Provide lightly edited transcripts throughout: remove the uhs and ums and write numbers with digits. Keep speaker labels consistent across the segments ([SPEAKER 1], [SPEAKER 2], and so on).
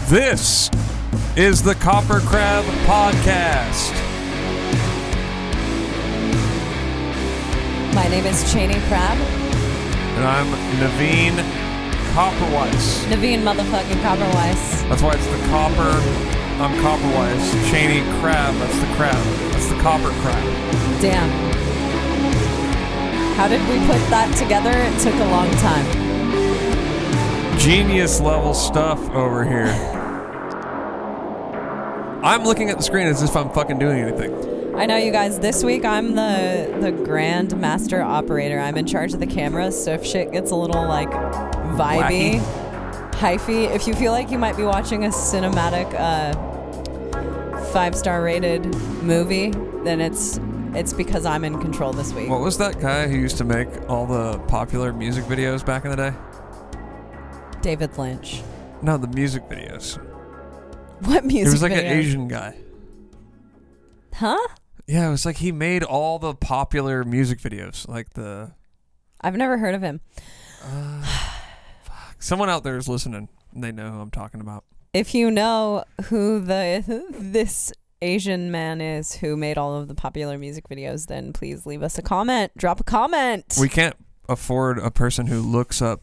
[SPEAKER 1] This is the KoperCrabb podcast.
[SPEAKER 2] My name is Chaney Crabb.
[SPEAKER 1] And I'm Navene Koperweis.
[SPEAKER 2] Navene motherfucking Koperweis.
[SPEAKER 1] That's why it's the Copper. I'm Koperweis. Chaney Crabb. That's the crab. That's the KoperCrabb.
[SPEAKER 2] Damn. How did we put that together? It took a long time.
[SPEAKER 1] Genius level stuff over here. I'm looking at the screen as if I'm fucking doing anything.
[SPEAKER 2] I know, you guys. This week I'm the grand master operator. I'm in charge of the cameras, so if shit gets a little like vibey, hyphy, if you feel like you might be watching a cinematic 5-star rated movie, then it's because I'm in control this week.
[SPEAKER 1] What was that guy who used to make all the popular music videos back in the day?
[SPEAKER 2] David Lynch.
[SPEAKER 1] No, the music videos.
[SPEAKER 2] What music?
[SPEAKER 1] He was like
[SPEAKER 2] videos?
[SPEAKER 1] an Asian guy.
[SPEAKER 2] Huh?
[SPEAKER 1] Yeah, it was like he made all the popular music videos. Like the...
[SPEAKER 2] I've never heard of him.
[SPEAKER 1] Fuck. Someone out there is listening. And they know who I'm talking about.
[SPEAKER 2] If you know who this Asian man is who made all of the popular music videos, then please leave us a comment. Drop a comment.
[SPEAKER 1] We can't afford a person who looks up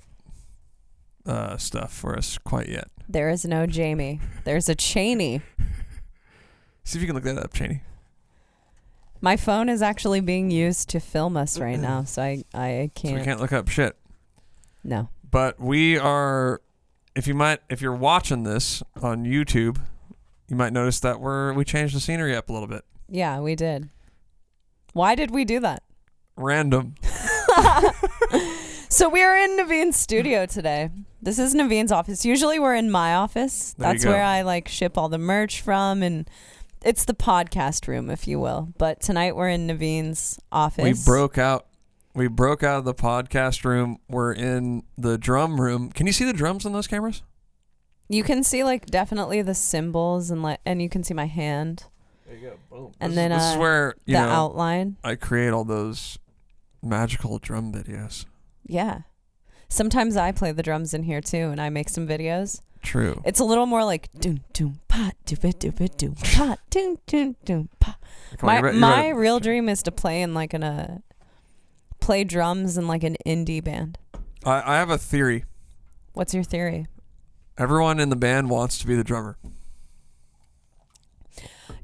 [SPEAKER 1] stuff for us quite yet.
[SPEAKER 2] There is no Jamie. There's a Chaney.
[SPEAKER 1] See if you can look that up, Chaney.
[SPEAKER 2] My phone is actually being used to film us right now, so I can't.
[SPEAKER 1] So we can't look up shit.
[SPEAKER 2] No.
[SPEAKER 1] But we are, if you're watching this on YouTube, you might notice that we changed the scenery up a little bit.
[SPEAKER 2] Yeah, we did. Why did we do that?
[SPEAKER 1] Random.
[SPEAKER 2] So we are in Navene's studio today. This is Navene's office. Usually we're in my office. That's where I like ship all the merch from, and it's the podcast room, if you will. But tonight we're in Navene's office.
[SPEAKER 1] We broke out of the podcast room. We're in the drum room. Can you see the drums on those cameras?
[SPEAKER 2] You can see like definitely the cymbals and you can see my hand.
[SPEAKER 1] There you go. Boom.
[SPEAKER 2] And
[SPEAKER 1] this is where
[SPEAKER 2] the outline.
[SPEAKER 1] I create all those magical drum videos.
[SPEAKER 2] Yeah. Sometimes I play the drums in here too, and I make some videos.
[SPEAKER 1] True.
[SPEAKER 2] It's a little more like doom doom pa doop it doop it doom pa doom doom doom pa. My real dream is to play in like play drums in like an indie band.
[SPEAKER 1] I have a theory.
[SPEAKER 2] What's your theory?
[SPEAKER 1] Everyone in the band wants to be the drummer.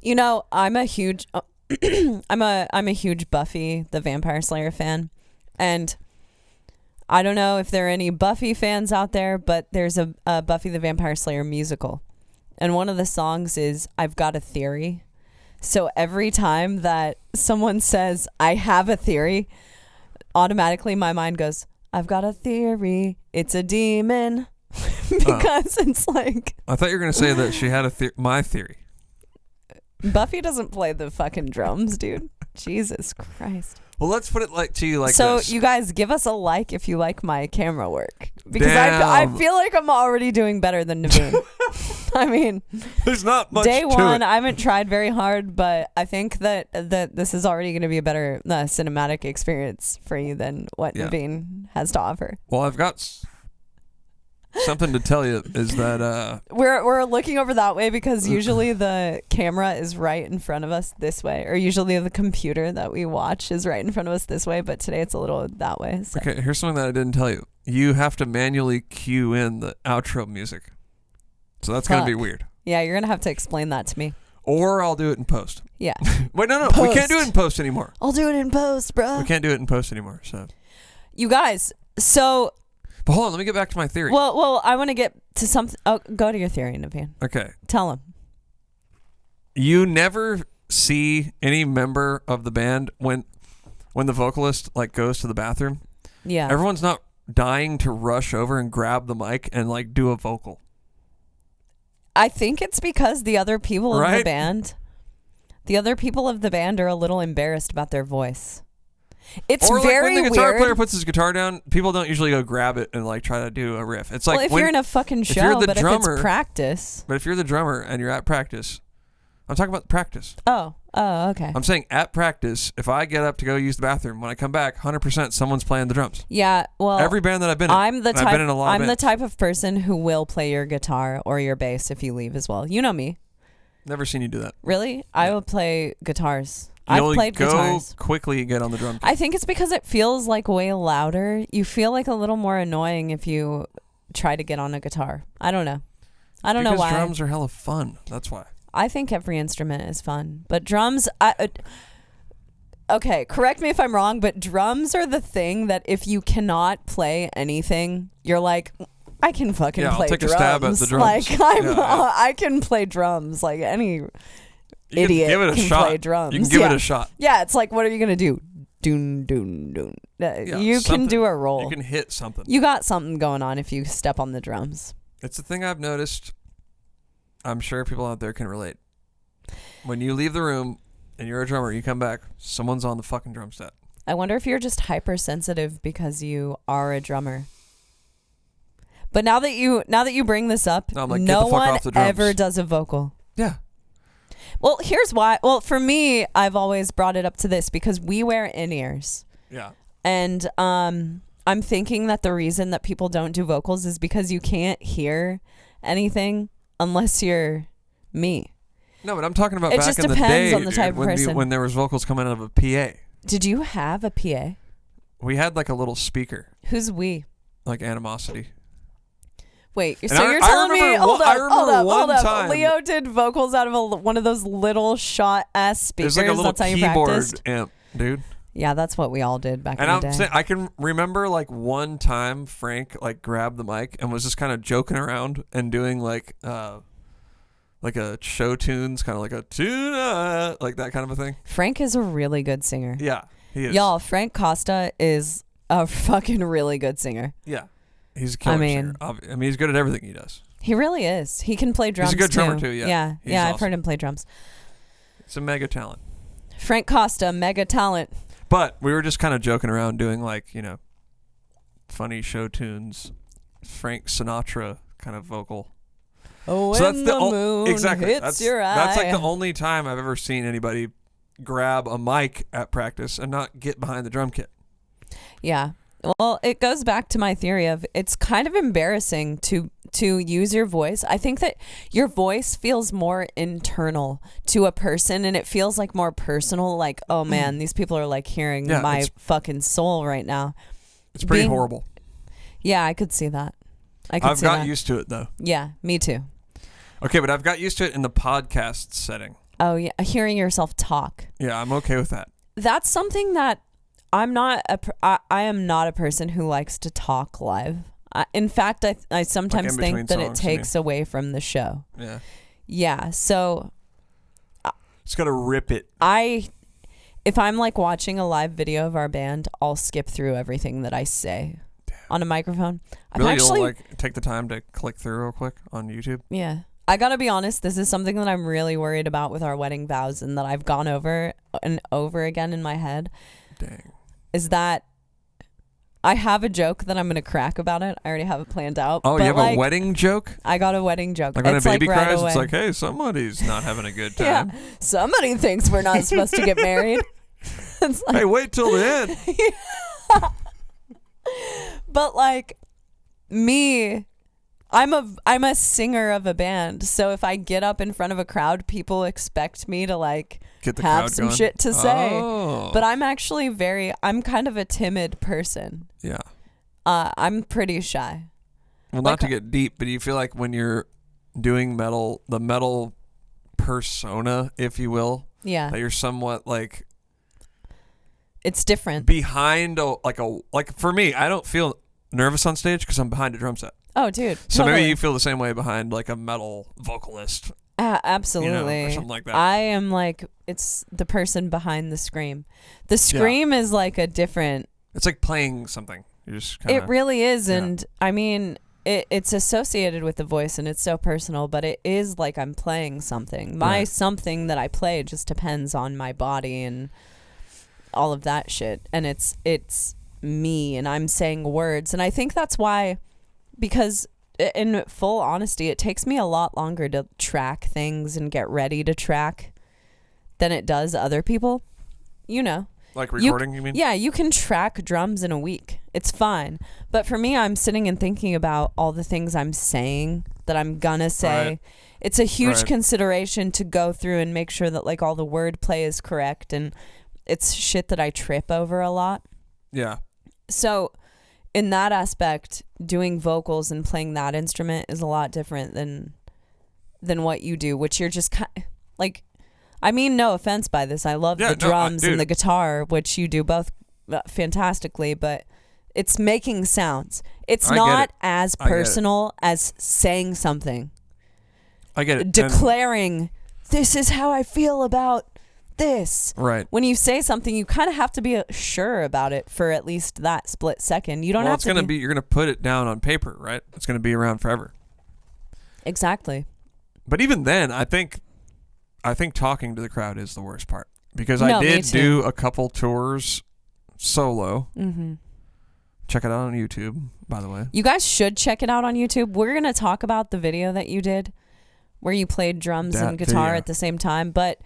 [SPEAKER 2] You know, I'm a huge I'm a huge Buffy the Vampire Slayer fan, and I don't know if there are any Buffy fans out there, but there's a Buffy the Vampire Slayer musical. And one of the songs is I've Got a Theory. So every time that someone says, I have a theory, automatically my mind goes, I've got a theory. It's a demon. Because it's like...
[SPEAKER 1] I thought you were going to say that she had my theory.
[SPEAKER 2] Buffy doesn't play the fucking drums, dude. Jesus Christ.
[SPEAKER 1] Well, let's put it to you like
[SPEAKER 2] so
[SPEAKER 1] this.
[SPEAKER 2] So you guys give us a like if you like my camera work. Because I feel like I'm already doing better than Navene. I mean,
[SPEAKER 1] there's not much
[SPEAKER 2] day one,
[SPEAKER 1] to it.
[SPEAKER 2] I haven't tried very hard, but I think that this is already going to be a better cinematic experience for you than what Navene has to offer.
[SPEAKER 1] Well, I've got something to tell you is that
[SPEAKER 2] we're looking over that way because usually the camera is right in front of us this way, or usually the computer that we watch is right in front of us this way, but today it's a little that way. So.
[SPEAKER 1] Okay, here's something that I didn't tell you. You have to manually cue in the outro music. So that's going to be weird.
[SPEAKER 2] Yeah, you're going to have to explain that to me.
[SPEAKER 1] Or I'll do it in post.
[SPEAKER 2] Yeah.
[SPEAKER 1] Wait, no.
[SPEAKER 2] Post.
[SPEAKER 1] We can't do it in post anymore.
[SPEAKER 2] I'll do it in post, bro.
[SPEAKER 1] We can't do it in post anymore, so.
[SPEAKER 2] You guys, so...
[SPEAKER 1] But hold on, let me get back to my theory.
[SPEAKER 2] Well, I want to get to something. Oh, go to your theory, Navene.
[SPEAKER 1] Okay.
[SPEAKER 2] Tell him.
[SPEAKER 1] You never see any member of the band when the vocalist like goes to the bathroom.
[SPEAKER 2] Yeah.
[SPEAKER 1] Everyone's not dying to rush over and grab the mic and like do a vocal.
[SPEAKER 2] I think it's because the other people of the band are a little embarrassed about their voice. It's
[SPEAKER 1] or
[SPEAKER 2] very
[SPEAKER 1] when the guitar
[SPEAKER 2] weird.
[SPEAKER 1] player puts his guitar down, people don't usually go grab it and like try to do a riff. It's like
[SPEAKER 2] well, if you're in a fucking show, but if it's practice.
[SPEAKER 1] But if you're the drummer and you're at practice, I'm talking about practice.
[SPEAKER 2] Oh, Oh, okay.
[SPEAKER 1] I'm saying at practice, if I get up to go use the bathroom, when I come back, 100% someone's playing the drums.
[SPEAKER 2] Yeah, well,
[SPEAKER 1] Every band that I've been in.
[SPEAKER 2] I'm the
[SPEAKER 1] I've been in a lot of
[SPEAKER 2] the
[SPEAKER 1] bands.
[SPEAKER 2] type of person who will play your guitar or your bass if you leave as well. You know me.
[SPEAKER 1] Never seen you do that.
[SPEAKER 2] Really? I will play guitars.
[SPEAKER 1] You
[SPEAKER 2] I've
[SPEAKER 1] only
[SPEAKER 2] played
[SPEAKER 1] go
[SPEAKER 2] guitars.
[SPEAKER 1] quickly get on the drum kit.
[SPEAKER 2] I think it's because it feels like way louder. You feel like a little more annoying if you try to get on a guitar. I don't know. I don't know why.
[SPEAKER 1] Because drums are hella fun. That's why.
[SPEAKER 2] I think every instrument is fun, but drums. Okay, correct me if I'm wrong, but drums are the thing that if you cannot play anything, you're like, I can fucking play
[SPEAKER 1] I'll take
[SPEAKER 2] drums.
[SPEAKER 1] a stab at the drums.
[SPEAKER 2] Like I can play drums. Like any idiot
[SPEAKER 1] give it a
[SPEAKER 2] can
[SPEAKER 1] shot.
[SPEAKER 2] play drums.
[SPEAKER 1] You can give it a shot.
[SPEAKER 2] Yeah, it's like, what are you gonna do? Doon doon doon. You can
[SPEAKER 1] something.
[SPEAKER 2] do a roll.
[SPEAKER 1] You can hit something.
[SPEAKER 2] You got something going on if you step on the drums.
[SPEAKER 1] It's the thing I've noticed. I'm sure people out there can relate. When you leave the room and you're a drummer, you come back, someone's on the fucking drum set.
[SPEAKER 2] I wonder if you're just hypersensitive because you are a drummer. But now that you bring this up,
[SPEAKER 1] No, I'm like, get
[SPEAKER 2] no
[SPEAKER 1] the fuck
[SPEAKER 2] one
[SPEAKER 1] off the drums.
[SPEAKER 2] ever does a vocal.
[SPEAKER 1] Yeah.
[SPEAKER 2] Well, here's why. Well, for me, I've always brought it up to this because we wear in-ears.
[SPEAKER 1] Yeah.
[SPEAKER 2] And I'm thinking that the reason that people don't do vocals is because you can't hear anything unless you're me.
[SPEAKER 1] No, but I'm talking about
[SPEAKER 2] It
[SPEAKER 1] back
[SPEAKER 2] just
[SPEAKER 1] in the
[SPEAKER 2] depends
[SPEAKER 1] day,
[SPEAKER 2] on the type of
[SPEAKER 1] when
[SPEAKER 2] person.
[SPEAKER 1] when there was vocals coming out of a PA.
[SPEAKER 2] Did you have a PA?
[SPEAKER 1] We had like a little speaker,
[SPEAKER 2] Who's we?
[SPEAKER 1] like Animosity.
[SPEAKER 2] Wait,
[SPEAKER 1] And
[SPEAKER 2] so
[SPEAKER 1] I-
[SPEAKER 2] you're
[SPEAKER 1] I
[SPEAKER 2] telling me?
[SPEAKER 1] remember
[SPEAKER 2] Hold
[SPEAKER 1] one- I
[SPEAKER 2] up,
[SPEAKER 1] remember
[SPEAKER 2] hold
[SPEAKER 1] one
[SPEAKER 2] up.
[SPEAKER 1] time-
[SPEAKER 2] Leo did vocals out of one of those little shot ass speakers.
[SPEAKER 1] There's like a little
[SPEAKER 2] That's how you
[SPEAKER 1] keyboard
[SPEAKER 2] practiced.
[SPEAKER 1] amp, dude.
[SPEAKER 2] Yeah, that's what we all did back
[SPEAKER 1] And
[SPEAKER 2] in
[SPEAKER 1] I'm
[SPEAKER 2] the day.
[SPEAKER 1] saying, I can remember like one time Frank like grabbed the mic and was just kind of joking around and doing like a show tunes, kind of like a tuna, like that kind of a thing.
[SPEAKER 2] Frank is a really good singer.
[SPEAKER 1] Yeah, he is.
[SPEAKER 2] Y'all, Frank Costa is a fucking really good singer.
[SPEAKER 1] Yeah, he's a killer singer. I mean, he's good at everything he does.
[SPEAKER 2] He really is. He can play drums.
[SPEAKER 1] He's a good drummer too. Yeah,
[SPEAKER 2] yeah. I've
[SPEAKER 1] awesome.
[SPEAKER 2] heard him play drums.
[SPEAKER 1] It's a mega talent.
[SPEAKER 2] Frank Costa, mega talent.
[SPEAKER 1] But we were just kind of joking around doing like, funny show tunes, Frank Sinatra kind of vocal.
[SPEAKER 2] Oh,
[SPEAKER 1] So
[SPEAKER 2] when the moon
[SPEAKER 1] exactly.
[SPEAKER 2] hits
[SPEAKER 1] That's
[SPEAKER 2] your eye.
[SPEAKER 1] That's like the only time I've ever seen anybody grab a mic at practice and not get behind the drum kit.
[SPEAKER 2] Yeah. Well, it goes back to my theory of it's kind of embarrassing to use your voice. I think that your voice feels more internal to a person and it feels like more personal. Like, oh man, these people are like hearing my fucking soul right now.
[SPEAKER 1] It's pretty horrible.
[SPEAKER 2] Yeah, I could see that.
[SPEAKER 1] I've got used to it though.
[SPEAKER 2] Yeah, me too.
[SPEAKER 1] Okay, but I've got used to it in the podcast setting.
[SPEAKER 2] Oh yeah, hearing yourself talk.
[SPEAKER 1] Yeah, I'm okay with that.
[SPEAKER 2] That's something that I am not a person who likes to talk live. In fact, I sometimes think that it takes away from the show.
[SPEAKER 1] Yeah.
[SPEAKER 2] Yeah. So
[SPEAKER 1] Just gotta rip it.
[SPEAKER 2] if I'm like watching a live video of our band, I'll skip through everything that I say on a microphone.
[SPEAKER 1] Really, you'll like take the time to click through real quick on YouTube?
[SPEAKER 2] Yeah. I gotta be honest, this is something that I'm really worried about with our wedding vows and that I've gone over and over again in my head.
[SPEAKER 1] Dang.
[SPEAKER 2] Is that I have a joke that I'm going to crack about it. I already have it planned out.
[SPEAKER 1] Oh,
[SPEAKER 2] but
[SPEAKER 1] you have
[SPEAKER 2] like,
[SPEAKER 1] a wedding joke?
[SPEAKER 2] I got a wedding joke.
[SPEAKER 1] Like when a baby
[SPEAKER 2] like right
[SPEAKER 1] cries,
[SPEAKER 2] away.
[SPEAKER 1] it's like, hey, somebody's not having a good
[SPEAKER 2] Yeah.
[SPEAKER 1] time.
[SPEAKER 2] Somebody thinks we're not supposed to get married. It's like,
[SPEAKER 1] Hey, wait till the end.
[SPEAKER 2] but like me, I'm a singer of a band. So if I get up in front of a crowd, people expect me to like
[SPEAKER 1] Get the
[SPEAKER 2] have
[SPEAKER 1] crowd
[SPEAKER 2] some
[SPEAKER 1] going.
[SPEAKER 2] shit to say.
[SPEAKER 1] Oh.
[SPEAKER 2] But I'm actually I'm kind of a timid person.
[SPEAKER 1] Yeah.
[SPEAKER 2] I'm pretty shy.
[SPEAKER 1] Well,
[SPEAKER 2] Like-
[SPEAKER 1] not to get deep, but do you feel like when you're doing metal, the metal persona, if you will,
[SPEAKER 2] Yeah.
[SPEAKER 1] that you're somewhat like
[SPEAKER 2] It's different.
[SPEAKER 1] behind like for me, I don't feel nervous on stage because I'm behind a drum set.
[SPEAKER 2] Oh, dude.
[SPEAKER 1] So
[SPEAKER 2] totally.
[SPEAKER 1] maybe you feel the same way behind like a metal vocalist,
[SPEAKER 2] Absolutely.
[SPEAKER 1] or something like that.
[SPEAKER 2] I am like, it's the person behind the scream. The scream is like a different.
[SPEAKER 1] It's like playing something. You're just kind
[SPEAKER 2] It really is.
[SPEAKER 1] yeah.
[SPEAKER 2] And I mean, it's associated with the voice and it's so personal, but it is like I'm playing something. My
[SPEAKER 1] Right.
[SPEAKER 2] something that I play just depends on my body and all of that shit. And it's me and I'm saying words. And I think that's why, because in full honesty, it takes me a lot longer to track things and get ready to track than it does other people. You know.
[SPEAKER 1] Like recording, you mean?
[SPEAKER 2] Yeah, you can track drums in a week. It's fine. But for me, I'm sitting and thinking about all the things I'm saying that I'm gonna say.
[SPEAKER 1] Right.
[SPEAKER 2] It's a huge consideration to go through and make sure that like all the wordplay is correct, and it's shit that I trip over a lot.
[SPEAKER 1] Yeah.
[SPEAKER 2] So in that aspect, doing vocals and playing that instrument is a lot different than what you do, which you're just like, I mean, no offense by this. I love the drums and the guitar, which you do both fantastically, but it's making sounds. It's not as personal as saying something.
[SPEAKER 1] I get it.
[SPEAKER 2] Declaring, this is how I feel about this.
[SPEAKER 1] Right.
[SPEAKER 2] When you say something, you kind of have to be sure about it for at least that split second. You don't have to
[SPEAKER 1] you're going to put it down on paper, right? It's going to be around forever.
[SPEAKER 2] Exactly.
[SPEAKER 1] But even then, I think talking to the crowd is the worst part, because I did do a couple tours solo. Mm-hmm. Check it out on YouTube, by the way.
[SPEAKER 2] You guys should check it out on YouTube. We're going to talk about the video that you did where you played drums and guitar at the same time. But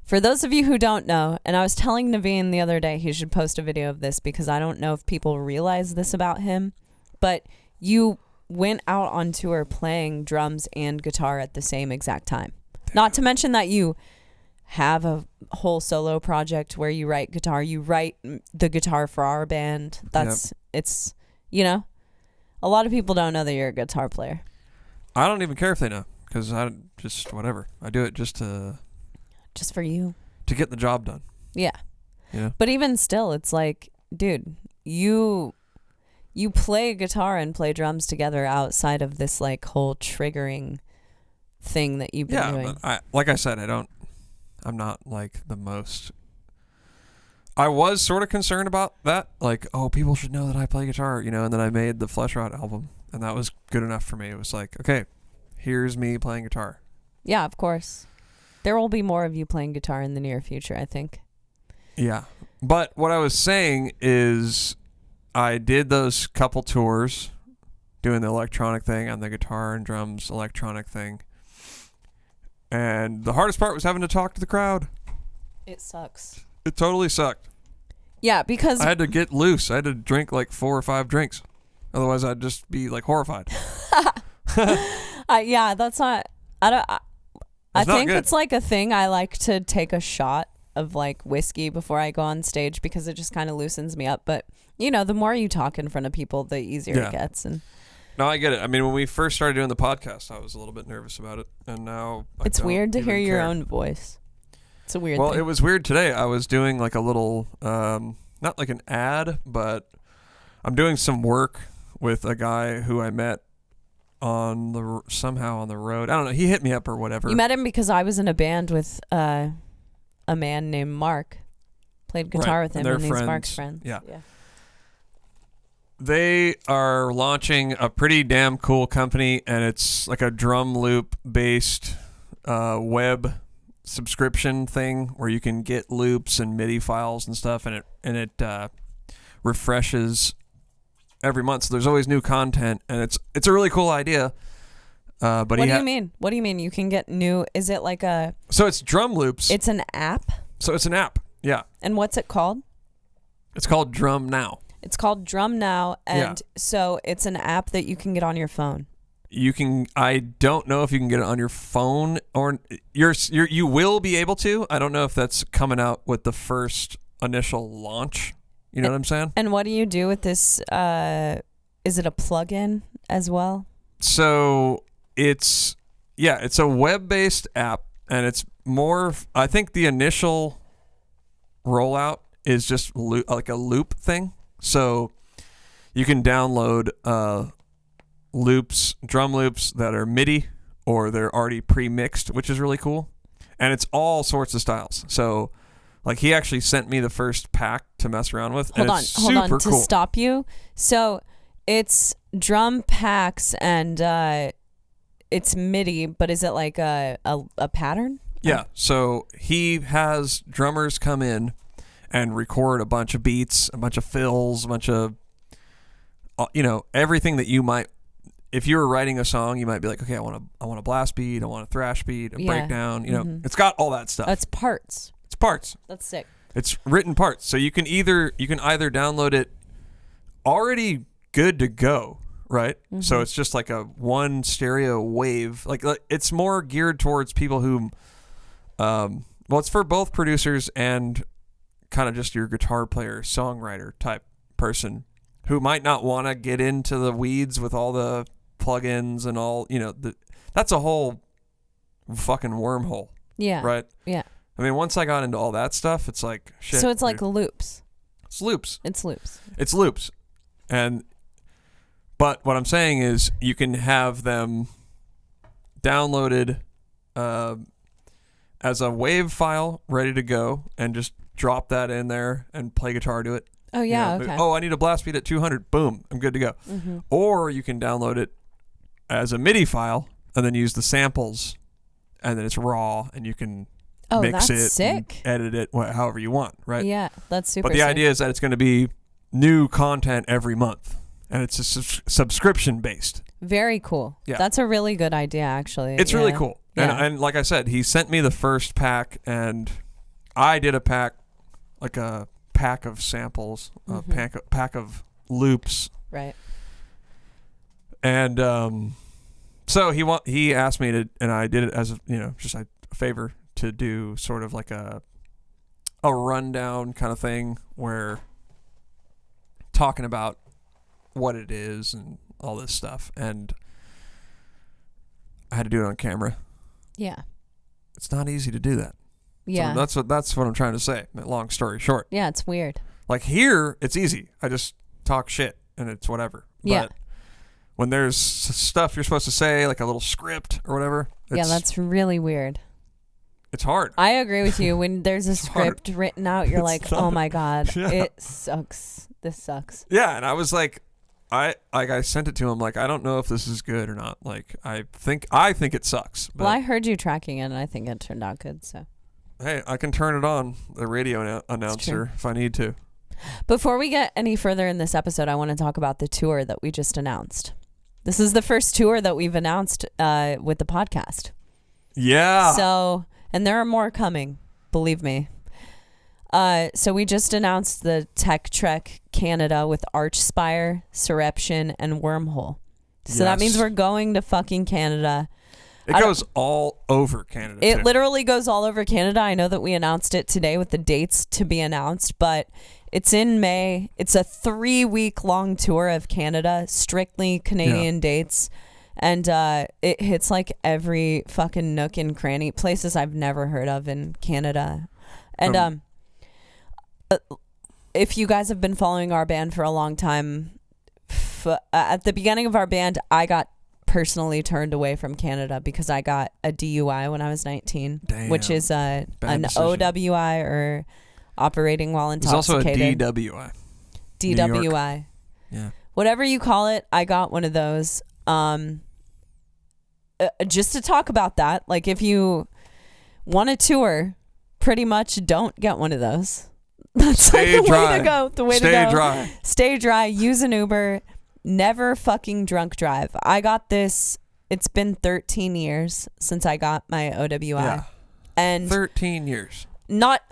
[SPEAKER 2] for those of you who don't know, and I was telling Navene the other day he should post a video of this because I don't know if people realize this about him, but you went out on tour playing drums and guitar at the same exact time. Not to mention that you have a whole solo project where you write guitar. You write the guitar for our band. It's, you know, a lot of people don't know that you're a guitar player.
[SPEAKER 1] I don't even care if they know, because I just, whatever. I do it just
[SPEAKER 2] for you.
[SPEAKER 1] To get the job done.
[SPEAKER 2] Yeah.
[SPEAKER 1] You know?
[SPEAKER 2] But even still, it's like, dude, you play guitar and play drums together outside of this like whole triggering thing that you've been doing.
[SPEAKER 1] But like I said, I'm not like the most. I was sort of concerned about that, like, oh, people should know that I play guitar, you know. And then I made the Flesh Rot album, and that was good enough for me. It was like, okay, here's me playing guitar.
[SPEAKER 2] Yeah, of course. There will be more of you playing guitar in the near future, I think.
[SPEAKER 1] Yeah, but what I was saying is, I did those couple tours, doing the electronic thing and the guitar and drums electronic thing. And the hardest part was having to talk to the crowd.
[SPEAKER 2] It sucks.
[SPEAKER 1] It totally sucked.
[SPEAKER 2] Yeah, because
[SPEAKER 1] I had to get loose. I had to drink like 4 or 5 drinks. Otherwise, I'd just be like horrified.
[SPEAKER 2] Yeah, that's not. I think it's like a thing. I like to take a shot of like whiskey before I go on stage because it just kind of loosens me up. But you know, the more you talk in front of people, the easier it gets. And
[SPEAKER 1] no, I get it. I mean, when we first started doing the podcast, I was a little bit nervous about it, and now
[SPEAKER 2] it's weird to hear your own voice. It's a weird thing.
[SPEAKER 1] Well, it was weird today. I was doing like a little, not like an ad, but I'm doing some work with a guy who I met somehow on the road. I don't know. He hit me up or whatever.
[SPEAKER 2] You met him because I was in a band with a man named Mark. Played guitar with him, and he's Mark's friend.
[SPEAKER 1] Yeah. They are launching a pretty damn cool company, and it's like a drum loop based web subscription thing where you can get loops and MIDI files and stuff, and it refreshes every month. So there's always new content, and it's a really cool idea. But what
[SPEAKER 2] do you mean? What do you mean you can get new? Is it like a?
[SPEAKER 1] So it's drum loops.
[SPEAKER 2] It's an app.
[SPEAKER 1] So it's an app. Yeah.
[SPEAKER 2] And what's it called?
[SPEAKER 1] It's called Drum Now.
[SPEAKER 2] It's called Drum Now, and so it's an app that you can get on your phone.
[SPEAKER 1] You can. I don't know if you can get it on your phone, or you will be able to. I don't know if that's coming out with the first initial launch. You know what I'm saying? And
[SPEAKER 2] what do you do with this? Is it a plugin as well?
[SPEAKER 1] So it's a web-based app, and it's more. I think the initial rollout is just like a loop thing. So you can download drum loops that are MIDI, or they're already pre-mixed, which is really cool. And it's all sorts of styles. So like he actually sent me the first pack to mess around with.
[SPEAKER 2] Hold on to stop you. So it's drum packs and it's MIDI, but is it like a pattern?
[SPEAKER 1] Yeah. So he has drummers come in and record a bunch of beats, a bunch of fills, a bunch of, everything that you might, if you were writing a song, you might be like, okay, I want a blast beat, I want a thrash beat, a breakdown, it's got all that stuff.
[SPEAKER 2] That's parts.
[SPEAKER 1] parts.
[SPEAKER 2] That's sick.
[SPEAKER 1] It's written parts. So you can either download it already good to go, right?
[SPEAKER 2] Mm-hmm.
[SPEAKER 1] So it's just like a one stereo wave. Like it's more geared towards people who, well, it's for both producers and kind of just your guitar player, songwriter type person who might not want to get into the weeds with all the plugins and all, that's a whole fucking wormhole.
[SPEAKER 2] Yeah.
[SPEAKER 1] Right?
[SPEAKER 2] Yeah.
[SPEAKER 1] I mean, once I got into all that stuff, it's like shit.
[SPEAKER 2] So it's like loops.
[SPEAKER 1] It's loops.
[SPEAKER 2] It's loops.
[SPEAKER 1] It's loops. But what I'm saying is you can have them downloaded as a WAV file ready to go and just drop that in there and play guitar to it.
[SPEAKER 2] Oh, yeah, okay.
[SPEAKER 1] Oh, I need a blast beat at 200. Boom, I'm good to go.
[SPEAKER 2] Mm-hmm.
[SPEAKER 1] Or you can download it as a MIDI file and then use the samples, and then it's raw, and you can mix it,
[SPEAKER 2] sick.
[SPEAKER 1] And edit it however you want, right?
[SPEAKER 2] Yeah, that's super.
[SPEAKER 1] But the idea is that it's going to be new content every month, and it's a subscription based.
[SPEAKER 2] Very cool.
[SPEAKER 1] Yeah,
[SPEAKER 2] that's a really good idea, actually.
[SPEAKER 1] It's really cool.
[SPEAKER 2] Yeah.
[SPEAKER 1] And like I said, he sent me the first pack, and I did a pack, like a pack of samples, a pack of loops,
[SPEAKER 2] right?
[SPEAKER 1] And so he asked me to, and I did it as just a favor to do sort of like a rundown kind of thing, where talking about what it is and all this stuff, and I had to do it on camera.
[SPEAKER 2] Yeah,
[SPEAKER 1] it's not easy to do that.
[SPEAKER 2] Yeah,
[SPEAKER 1] so that's what I'm trying to say. Long story short.
[SPEAKER 2] Yeah, it's weird.
[SPEAKER 1] Like here, it's easy. I just talk shit and it's whatever.
[SPEAKER 2] Yeah.
[SPEAKER 1] But when there's stuff you're supposed to say, like a little script or whatever.
[SPEAKER 2] Yeah, that's really weird.
[SPEAKER 1] It's hard.
[SPEAKER 2] I agree with you. When there's a script written out, you're like, oh my God, it sucks. This sucks.
[SPEAKER 1] Yeah, and I was like, I sent it to him like, I don't know if this is good or not. Like, I think it sucks. But
[SPEAKER 2] well, I heard you tracking it, and I think it turned out good. So,
[SPEAKER 1] hey, I can turn it on the radio announcer if I need to.
[SPEAKER 2] Before we get any further in this episode, I want to talk about the tour that we just announced. This is the first tour that we've announced with the podcast.
[SPEAKER 1] Yeah.
[SPEAKER 2] So, and there are more coming, believe me. So we just announced the Tech Trek Canada with Archspire, Surreption, and Wormhole. So that means we're going to fucking Canada.
[SPEAKER 1] It goes all over Canada.
[SPEAKER 2] It literally goes all over Canada. I know that we announced it today with the dates to be announced, but it's in May. It's a 3-week-long tour of Canada, strictly Canadian dates. And it hits like every fucking nook and cranny, places I've never heard of in Canada. And if you guys have been following our band for a long time, at the beginning of our band, I got personally turned away from Canada because I got a DUI when I was 19.
[SPEAKER 1] Damn.
[SPEAKER 2] Which is an
[SPEAKER 1] decision.
[SPEAKER 2] OWI, or operating while intoxicated.
[SPEAKER 1] There's also a DWI.
[SPEAKER 2] DWI.
[SPEAKER 1] Yeah.
[SPEAKER 2] Whatever you call it, I got one of those. Just to talk about that, like if you want a tour, pretty much don't get one of those. That's like the way to go. The way to go.
[SPEAKER 1] Stay dry.
[SPEAKER 2] Stay dry. Use an Uber. Never fucking drunk drive. I got this. It's been 13 years since I got my OWI.
[SPEAKER 1] Yeah.
[SPEAKER 2] And
[SPEAKER 1] 13 years.
[SPEAKER 2] Not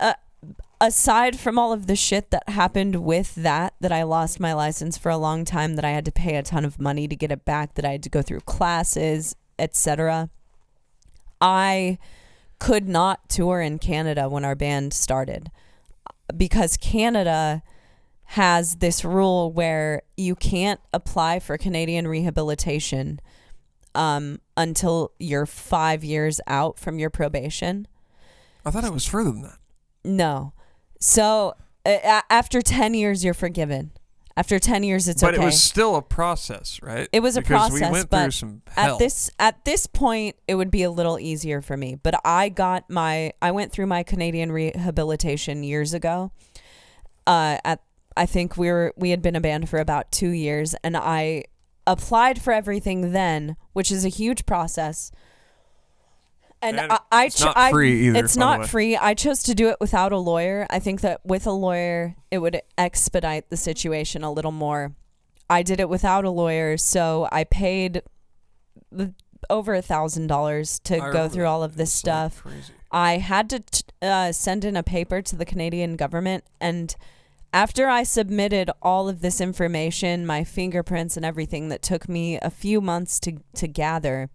[SPEAKER 2] aside from all of the shit that happened with that I lost my license for a long time, that I had to pay a ton of money to get it back, that I had to go through classes, etc. I could not tour in Canada when our band started because Canada has this rule where you can't apply for Canadian rehabilitation until you're 5 years out from your probation.
[SPEAKER 1] I thought it was further than that.
[SPEAKER 2] No. So after 10 years, you're forgiven. After 10 years, it's okay.
[SPEAKER 1] But it was still a process, right?
[SPEAKER 2] It was a process,
[SPEAKER 1] we went
[SPEAKER 2] but
[SPEAKER 1] through some hell.
[SPEAKER 2] At this point, it would be a little easier for me. But I went through my Canadian rehabilitation years ago. I think we had been a band for about 2 years, and I applied for everything then, which is a huge process. And
[SPEAKER 1] it's not free either.
[SPEAKER 2] It's not free. I chose to do it without a lawyer. I think that with a lawyer, it would expedite the situation a little more. I did it without a lawyer, so I paid over $1,000 to go through all of this stuff. I had to send in a paper to the Canadian government, and after I submitted all of this information, my fingerprints and everything that took me a few months to gather,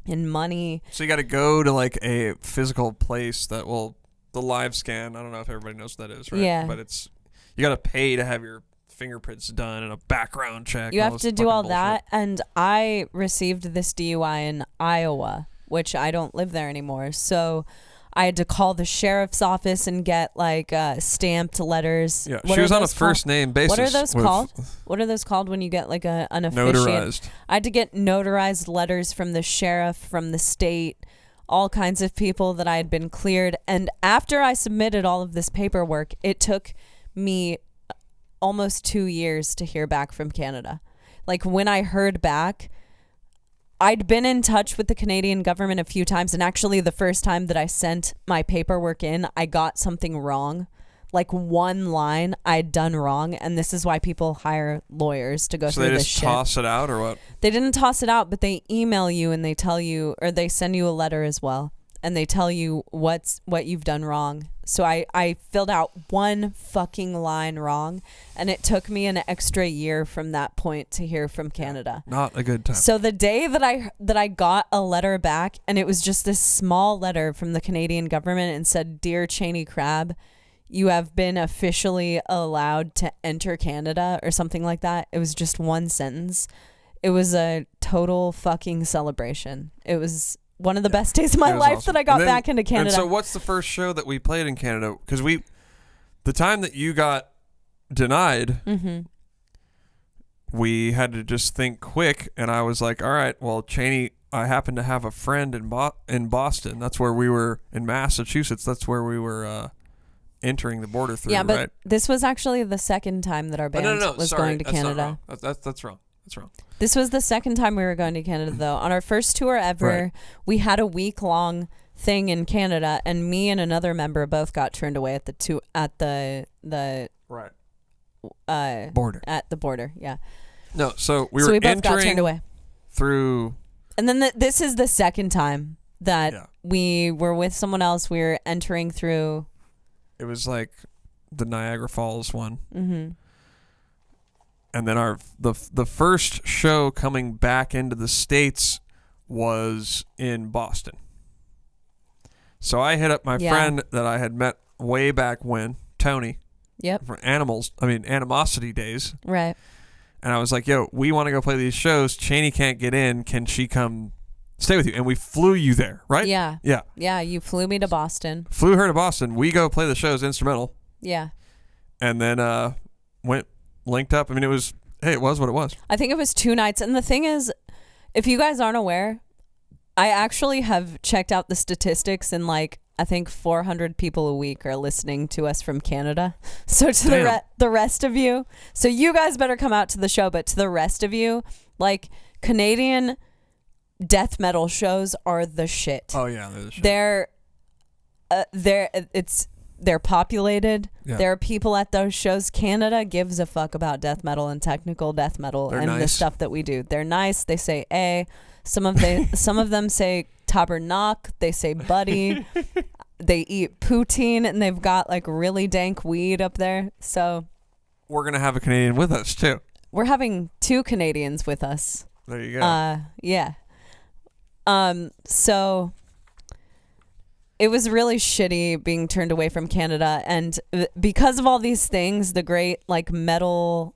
[SPEAKER 2] and money.
[SPEAKER 1] So you got to go to like a physical place that will, the live scan. I don't know if everybody knows what that is, right?
[SPEAKER 2] Yeah.
[SPEAKER 1] But you got to pay to have your fingerprints done and a background check.
[SPEAKER 2] You have to do all that. And I received this DUI in Iowa, which I don't live there anymore. So I had to call the sheriff's office and get like stamped letters.
[SPEAKER 1] Yeah, she was on a first name basis.
[SPEAKER 2] What are those called? What are those called when you get like an officiant?
[SPEAKER 1] Notarized.
[SPEAKER 2] I had to get notarized letters from the sheriff, from the state, all kinds of people that I had been cleared. And after I submitted all of this paperwork, it took me almost 2 years to hear back from Canada. Like when I heard back, I'd been in touch with the Canadian government a few times, and actually the first time that I sent my paperwork in, I got something wrong. Like one line I'd done wrong, and this is why people hire lawyers to go through this shit.
[SPEAKER 1] So they just toss it out or what?
[SPEAKER 2] They didn't toss it out, but they email you and they tell you, or they send you a letter as well, and they tell you what you've done wrong. So I filled out one fucking line wrong, and it took me an extra year from that point to hear from Canada.
[SPEAKER 1] Not a good time.
[SPEAKER 2] So the day that I got a letter back, and it was just this small letter from the Canadian government and said, "Dear Chaney Crabb, you have been officially allowed to enter Canada," or something like that. It was just one sentence. It was a total fucking celebration. It was one of the best days of my life
[SPEAKER 1] awesome.
[SPEAKER 2] that I got back into Canada.
[SPEAKER 1] And so what's the first show that we played in Canada? Because the time that you got denied, we had to just think quick. And I was like, all right, well, Chaney, I happen to have a friend in Boston. That's where we were, in Massachusetts. That's where we were entering the border through,
[SPEAKER 2] yeah, but
[SPEAKER 1] right?
[SPEAKER 2] this was actually the second time that our band was going to Canada.
[SPEAKER 1] That's wrong. That's wrong.
[SPEAKER 2] This was the second time we were going to Canada, though. On our first tour ever, we had a week-long thing in Canada, and me and another member both got turned away at the
[SPEAKER 1] border.
[SPEAKER 2] At the border, yeah.
[SPEAKER 1] No, so we both
[SPEAKER 2] got turned away
[SPEAKER 1] through.
[SPEAKER 2] And then this is the second time that we were with someone else. We were entering through.
[SPEAKER 1] It was like the Niagara Falls one.
[SPEAKER 2] Mm-hmm.
[SPEAKER 1] And then the first show coming back into the States was in Boston. So I hit up my friend that I had met way back when, Tony.
[SPEAKER 2] Yep.
[SPEAKER 1] From Animosity days.
[SPEAKER 2] Right.
[SPEAKER 1] And I was like, yo, we want to go play these shows. Chaney can't get in. Can she come stay with you? And we flew you there, right?
[SPEAKER 2] Yeah.
[SPEAKER 1] Yeah.
[SPEAKER 2] Yeah, you flew me to Boston.
[SPEAKER 1] Flew her to Boston. We go play the shows instrumental.
[SPEAKER 2] Yeah.
[SPEAKER 1] And then linked up. I mean, it was what it was.
[SPEAKER 2] I think it was 2 nights. And the thing is, if you guys aren't aware, I actually have checked out the statistics, and like I think 400 people a week are listening to us from Canada. So to the rest of you, so you guys better come out to the show, but to the rest of you, like Canadian death metal shows are the shit.
[SPEAKER 1] Oh yeah, they're the shit. They're populated. Yeah. There are people at those shows. Canada gives a fuck about death metal and technical death metal the stuff that we do. They're nice. They say "a." Some of them say tabernak. They say buddy. They eat poutine, and they've got like really dank weed up there. So we're gonna have a Canadian with us too.
[SPEAKER 2] We're having 2 Canadians with us.
[SPEAKER 1] There you go.
[SPEAKER 2] Yeah. So it was really shitty being turned away from Canada, and because of all these things, the great like metal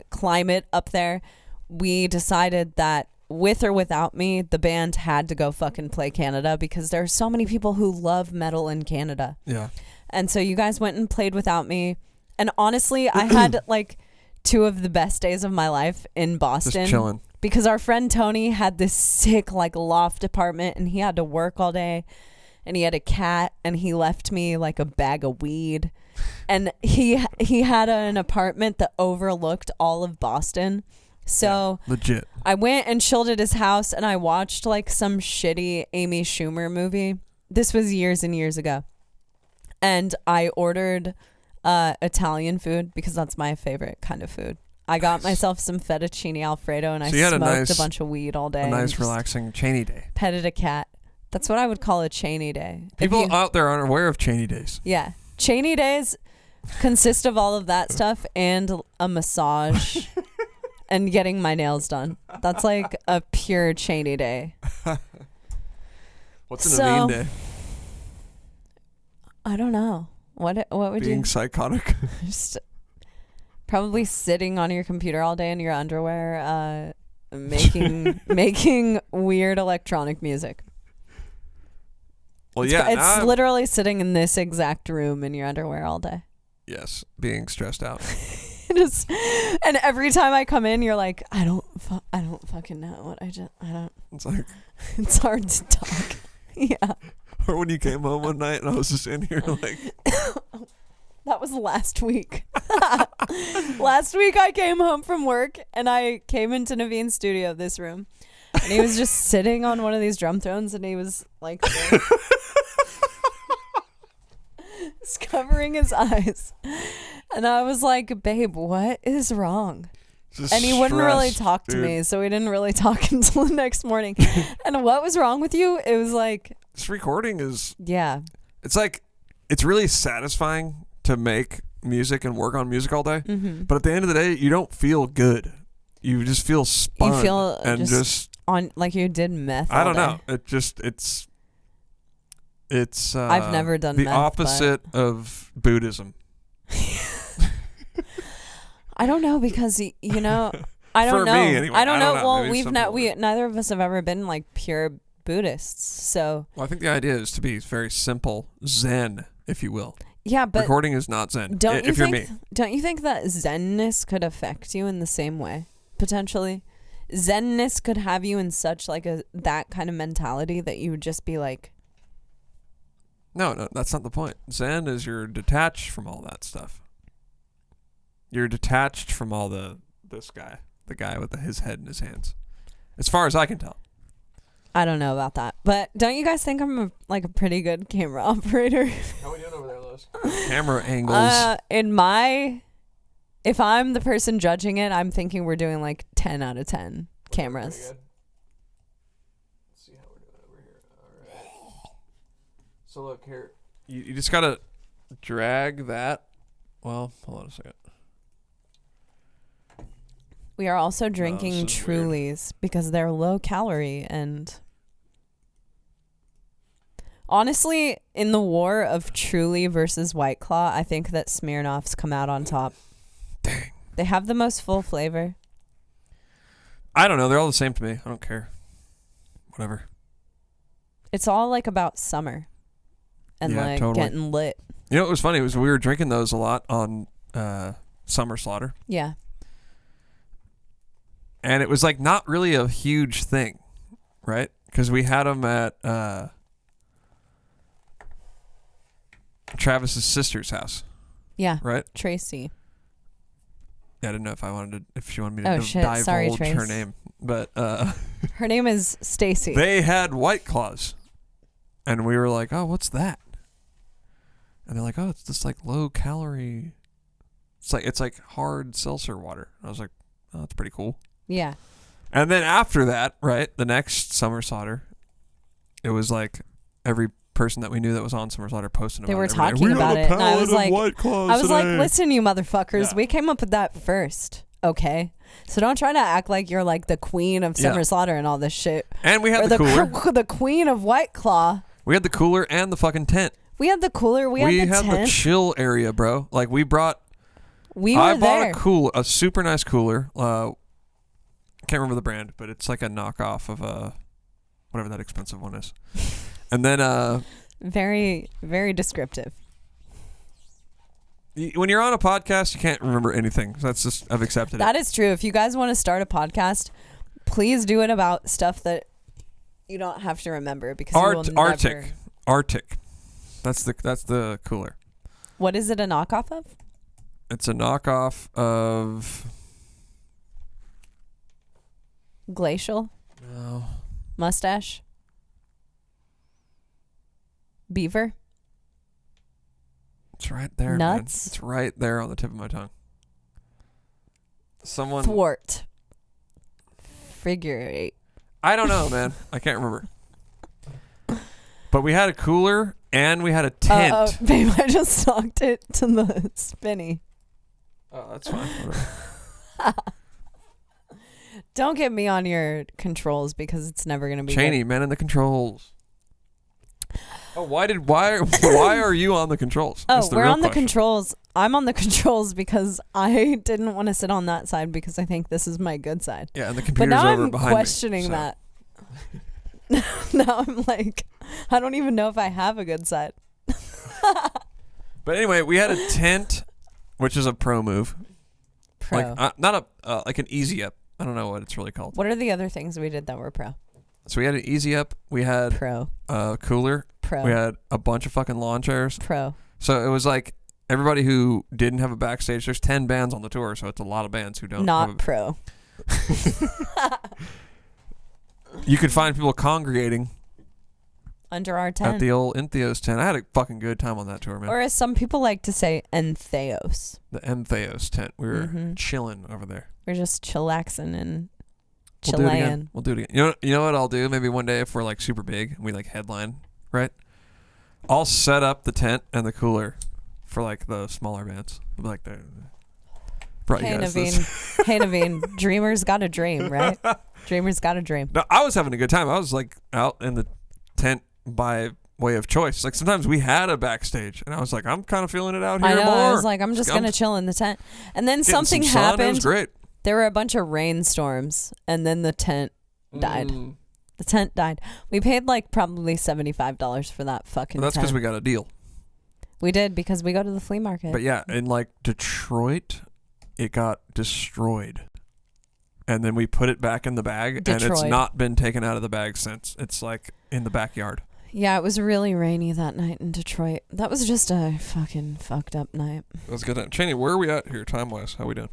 [SPEAKER 2] climate up there, we decided that with or without me, the band had to go fucking play Canada, because there are so many people who love metal in Canada.
[SPEAKER 1] Yeah.
[SPEAKER 2] And so you guys went and played without me, and honestly, I had like 2 of the best days of my life in Boston.
[SPEAKER 1] Just chilling.
[SPEAKER 2] Because our friend Tony had this sick like loft apartment, and he had to work all day, and he had a cat, and he left me like a bag of weed, and he had an apartment that overlooked all of Boston. So
[SPEAKER 1] legit.
[SPEAKER 2] I went and chilled at his house, and I watched like some shitty Amy Schumer movie. This was years and years ago. And I ordered Italian food, because that's my favorite kind of food. I got myself some fettuccine Alfredo, and I smoked a bunch of weed all day.
[SPEAKER 1] A nice relaxing Chaney day.
[SPEAKER 2] Petted a cat. That's what I would call a Chaney day.
[SPEAKER 1] People out there aren't aware of Chaney days.
[SPEAKER 2] Yeah. Chaney days consist of all of that stuff and a massage and getting my nails done. That's like a pure Chaney day.
[SPEAKER 1] What's a Navene day?
[SPEAKER 2] I don't know. What would
[SPEAKER 1] Being
[SPEAKER 2] you...
[SPEAKER 1] psychotic.
[SPEAKER 2] Just probably sitting on your computer all day in your underwear, making weird electronic music.
[SPEAKER 1] Well,
[SPEAKER 2] it's literally sitting in this exact room in your underwear all day.
[SPEAKER 1] Yes, being stressed out.
[SPEAKER 2] And every time I come in, you're like, I don't fucking know what I don't.
[SPEAKER 1] It's like
[SPEAKER 2] it's hard to talk. Yeah.
[SPEAKER 1] Or when you came home one night and I was just in here like.
[SPEAKER 2] That was last week. Last week I came home from work and I came into Navene's studio, this room, and he was just sitting on one of these drum thrones and he was like just covering his eyes. And I was like, babe, what is wrong? And he wouldn't really talk to me, so we didn't really talk until the next morning. And what was wrong with you? It was like...
[SPEAKER 1] This recording is...
[SPEAKER 2] Yeah.
[SPEAKER 1] It's like... It's really satisfying to make music and work on music all day. Mm-hmm. But at the end of the day, you don't feel good. You just feel spun.
[SPEAKER 2] You feel
[SPEAKER 1] and just
[SPEAKER 2] on like you did meth
[SPEAKER 1] I don't
[SPEAKER 2] all
[SPEAKER 1] know. It's
[SPEAKER 2] I've never done
[SPEAKER 1] the
[SPEAKER 2] meth,
[SPEAKER 1] opposite of Buddhism.
[SPEAKER 2] I don't know because I don't
[SPEAKER 1] For
[SPEAKER 2] know.
[SPEAKER 1] me, anyway.
[SPEAKER 2] I don't know. Well,
[SPEAKER 1] Maybe
[SPEAKER 2] neither of us have ever been like pure Buddhists. So
[SPEAKER 1] I think the idea is to be very simple, Zen, if you will.
[SPEAKER 2] Yeah, but
[SPEAKER 1] recording is not Zen.
[SPEAKER 2] Don't
[SPEAKER 1] you're me.
[SPEAKER 2] Don't you think that Zenness could affect you in the same way? Potentially, Zenness could have you in such like that kind of mentality that you would just be like.
[SPEAKER 1] No, that's not the point. Zen is you're detached from all that stuff. You're detached from all the guy with his head in his hands. As far as I can tell.
[SPEAKER 2] I don't know about that, but don't you guys think I'm a pretty good camera operator?
[SPEAKER 1] How are we doing over there, Lois? Camera angles.
[SPEAKER 2] If I'm the person judging it, I'm thinking we're doing like 10 out of 10 cameras.
[SPEAKER 1] Let's see how we're doing over here. All right. So look here. You just gotta drag that. Well, hold on a second.
[SPEAKER 2] We are also drinking Trulies because they're low calorie, and honestly, in the war of Truly versus White Claw, I think that Smirnoffs come out on top.
[SPEAKER 1] Dang.
[SPEAKER 2] They have the most full flavor.
[SPEAKER 1] I don't know. They're all the same to me. I don't care. Whatever.
[SPEAKER 2] It's all like about summer and totally. Getting lit.
[SPEAKER 1] You know what was funny was we were drinking those a lot on Summer Slaughter.
[SPEAKER 2] Yeah.
[SPEAKER 1] And it was like not really a huge thing, right? Because we had them at Travis's sister's house.
[SPEAKER 2] Yeah.
[SPEAKER 1] Right?
[SPEAKER 2] Tracy.
[SPEAKER 1] Yeah, I didn't know if she wanted me to divulge her name. But
[SPEAKER 2] her name is Stacy.
[SPEAKER 1] They had White Claws. And we were like, oh, what's that? And they're like, oh, it's this like low calorie. It's like hard seltzer water. And I was like, oh, that's pretty cool.
[SPEAKER 2] Yeah.
[SPEAKER 1] And then after that, right, the next Summer Slaughter, it was like every person that we knew that was on Summer Slaughter posted about it.
[SPEAKER 2] They were talking about it. And I was like, listen, you motherfuckers, we came up with that first. Okay. So don't try to act like you're like the queen of Summer Slaughter and all this shit.
[SPEAKER 1] And we had the cooler.
[SPEAKER 2] The queen of White Claw.
[SPEAKER 1] We had the cooler and the fucking tent.
[SPEAKER 2] We had the cooler. We had
[SPEAKER 1] the chill area, bro. Like I bought a super nice cooler. Can't remember the brand, but it's like a knockoff of whatever that expensive one is. And then
[SPEAKER 2] very, very descriptive.
[SPEAKER 1] When you're on a podcast, you can't remember anything. That's just I've accepted it.
[SPEAKER 2] That is true. If you guys want to start a podcast, please do it about stuff that you don't have to remember because
[SPEAKER 1] Arctic. That's the cooler.
[SPEAKER 2] What is it a knockoff of?
[SPEAKER 1] It's a knockoff of
[SPEAKER 2] Glacial?
[SPEAKER 1] No.
[SPEAKER 2] Mustache? Beaver?
[SPEAKER 1] It's right there,
[SPEAKER 2] Nuts?
[SPEAKER 1] man. It's right there on the tip of my tongue.
[SPEAKER 2] Thwart. Figure 8.
[SPEAKER 1] I don't know, man. I can't remember. But we had a cooler and we had a tent.
[SPEAKER 2] Babe, I just knocked it to the spinny.
[SPEAKER 1] Oh, that's fine.
[SPEAKER 2] Don't get me on your controls because it's never going to be
[SPEAKER 1] Chaney,
[SPEAKER 2] good.
[SPEAKER 1] man in the controls. Oh, why are you on the controls?
[SPEAKER 2] Oh,
[SPEAKER 1] That's
[SPEAKER 2] we're on the
[SPEAKER 1] question.
[SPEAKER 2] controls. I'm on the controls because I didn't want to sit on that side because I think this is my good side.
[SPEAKER 1] Yeah, and the
[SPEAKER 2] But
[SPEAKER 1] computer's
[SPEAKER 2] now
[SPEAKER 1] over
[SPEAKER 2] I'm
[SPEAKER 1] behind
[SPEAKER 2] questioning
[SPEAKER 1] me, so.
[SPEAKER 2] that. Now I'm like, I don't even know if I have a good side.
[SPEAKER 1] But anyway, we had a tent, which is a pro move.
[SPEAKER 2] Pro.
[SPEAKER 1] Like not a like an easy up. I don't know what it's really called.
[SPEAKER 2] What are the other things we did that were pro?
[SPEAKER 1] So we had an easy up. We had
[SPEAKER 2] Pro.
[SPEAKER 1] a cooler.
[SPEAKER 2] Pro.
[SPEAKER 1] We had a bunch of fucking lawn chairs.
[SPEAKER 2] Pro.
[SPEAKER 1] So it was like everybody who didn't have a backstage. There's 10 bands on the tour, so it's a lot of bands who don't.
[SPEAKER 2] Not pro.
[SPEAKER 1] You could find people congregating
[SPEAKER 2] Under our tent.
[SPEAKER 1] at the old Entheos tent. I had a fucking good time on that tour, man.
[SPEAKER 2] Or as some people like to say, Entheos.
[SPEAKER 1] The Entheos tent. We were chilling over there.
[SPEAKER 2] We're just chillaxing and
[SPEAKER 1] We'll do it
[SPEAKER 2] chillayin'.
[SPEAKER 1] again. We'll do it again. You know what I'll do? Maybe one day if we're like super big and we like headline, right? I'll set up the tent and the cooler for like the smaller bands. I'll be like, brought
[SPEAKER 2] Hey
[SPEAKER 1] you guys this.
[SPEAKER 2] Navene, hey Navene, dreamers got a dream, right? Dreamers got a dream.
[SPEAKER 1] No, I was having a good time. I was like out in the tent by way of choice. Like sometimes we had a backstage, and I was like, I'm kind of feeling it out here
[SPEAKER 2] I know.
[SPEAKER 1] more.
[SPEAKER 2] I was like, I'm just gonna chill in the tent, and then something
[SPEAKER 1] some sun.
[SPEAKER 2] happened.
[SPEAKER 1] It was great.
[SPEAKER 2] There were a bunch of rainstorms, and then the tent died. The tent died. We paid like probably $75 for that fucking
[SPEAKER 1] But that's because
[SPEAKER 2] tent.
[SPEAKER 1] we got a deal.
[SPEAKER 2] We did because we go to the flea market.
[SPEAKER 1] But yeah, in like Detroit, it got destroyed. And then we put it back in the bag, and it's
[SPEAKER 2] Detroit.
[SPEAKER 1] not been taken out of the bag since. It's like in the backyard.
[SPEAKER 2] Yeah, it was really rainy that night in Detroit. That was just a fucking fucked up night.
[SPEAKER 1] Let's get that. Chaney, where are we at here time-wise? How we doing?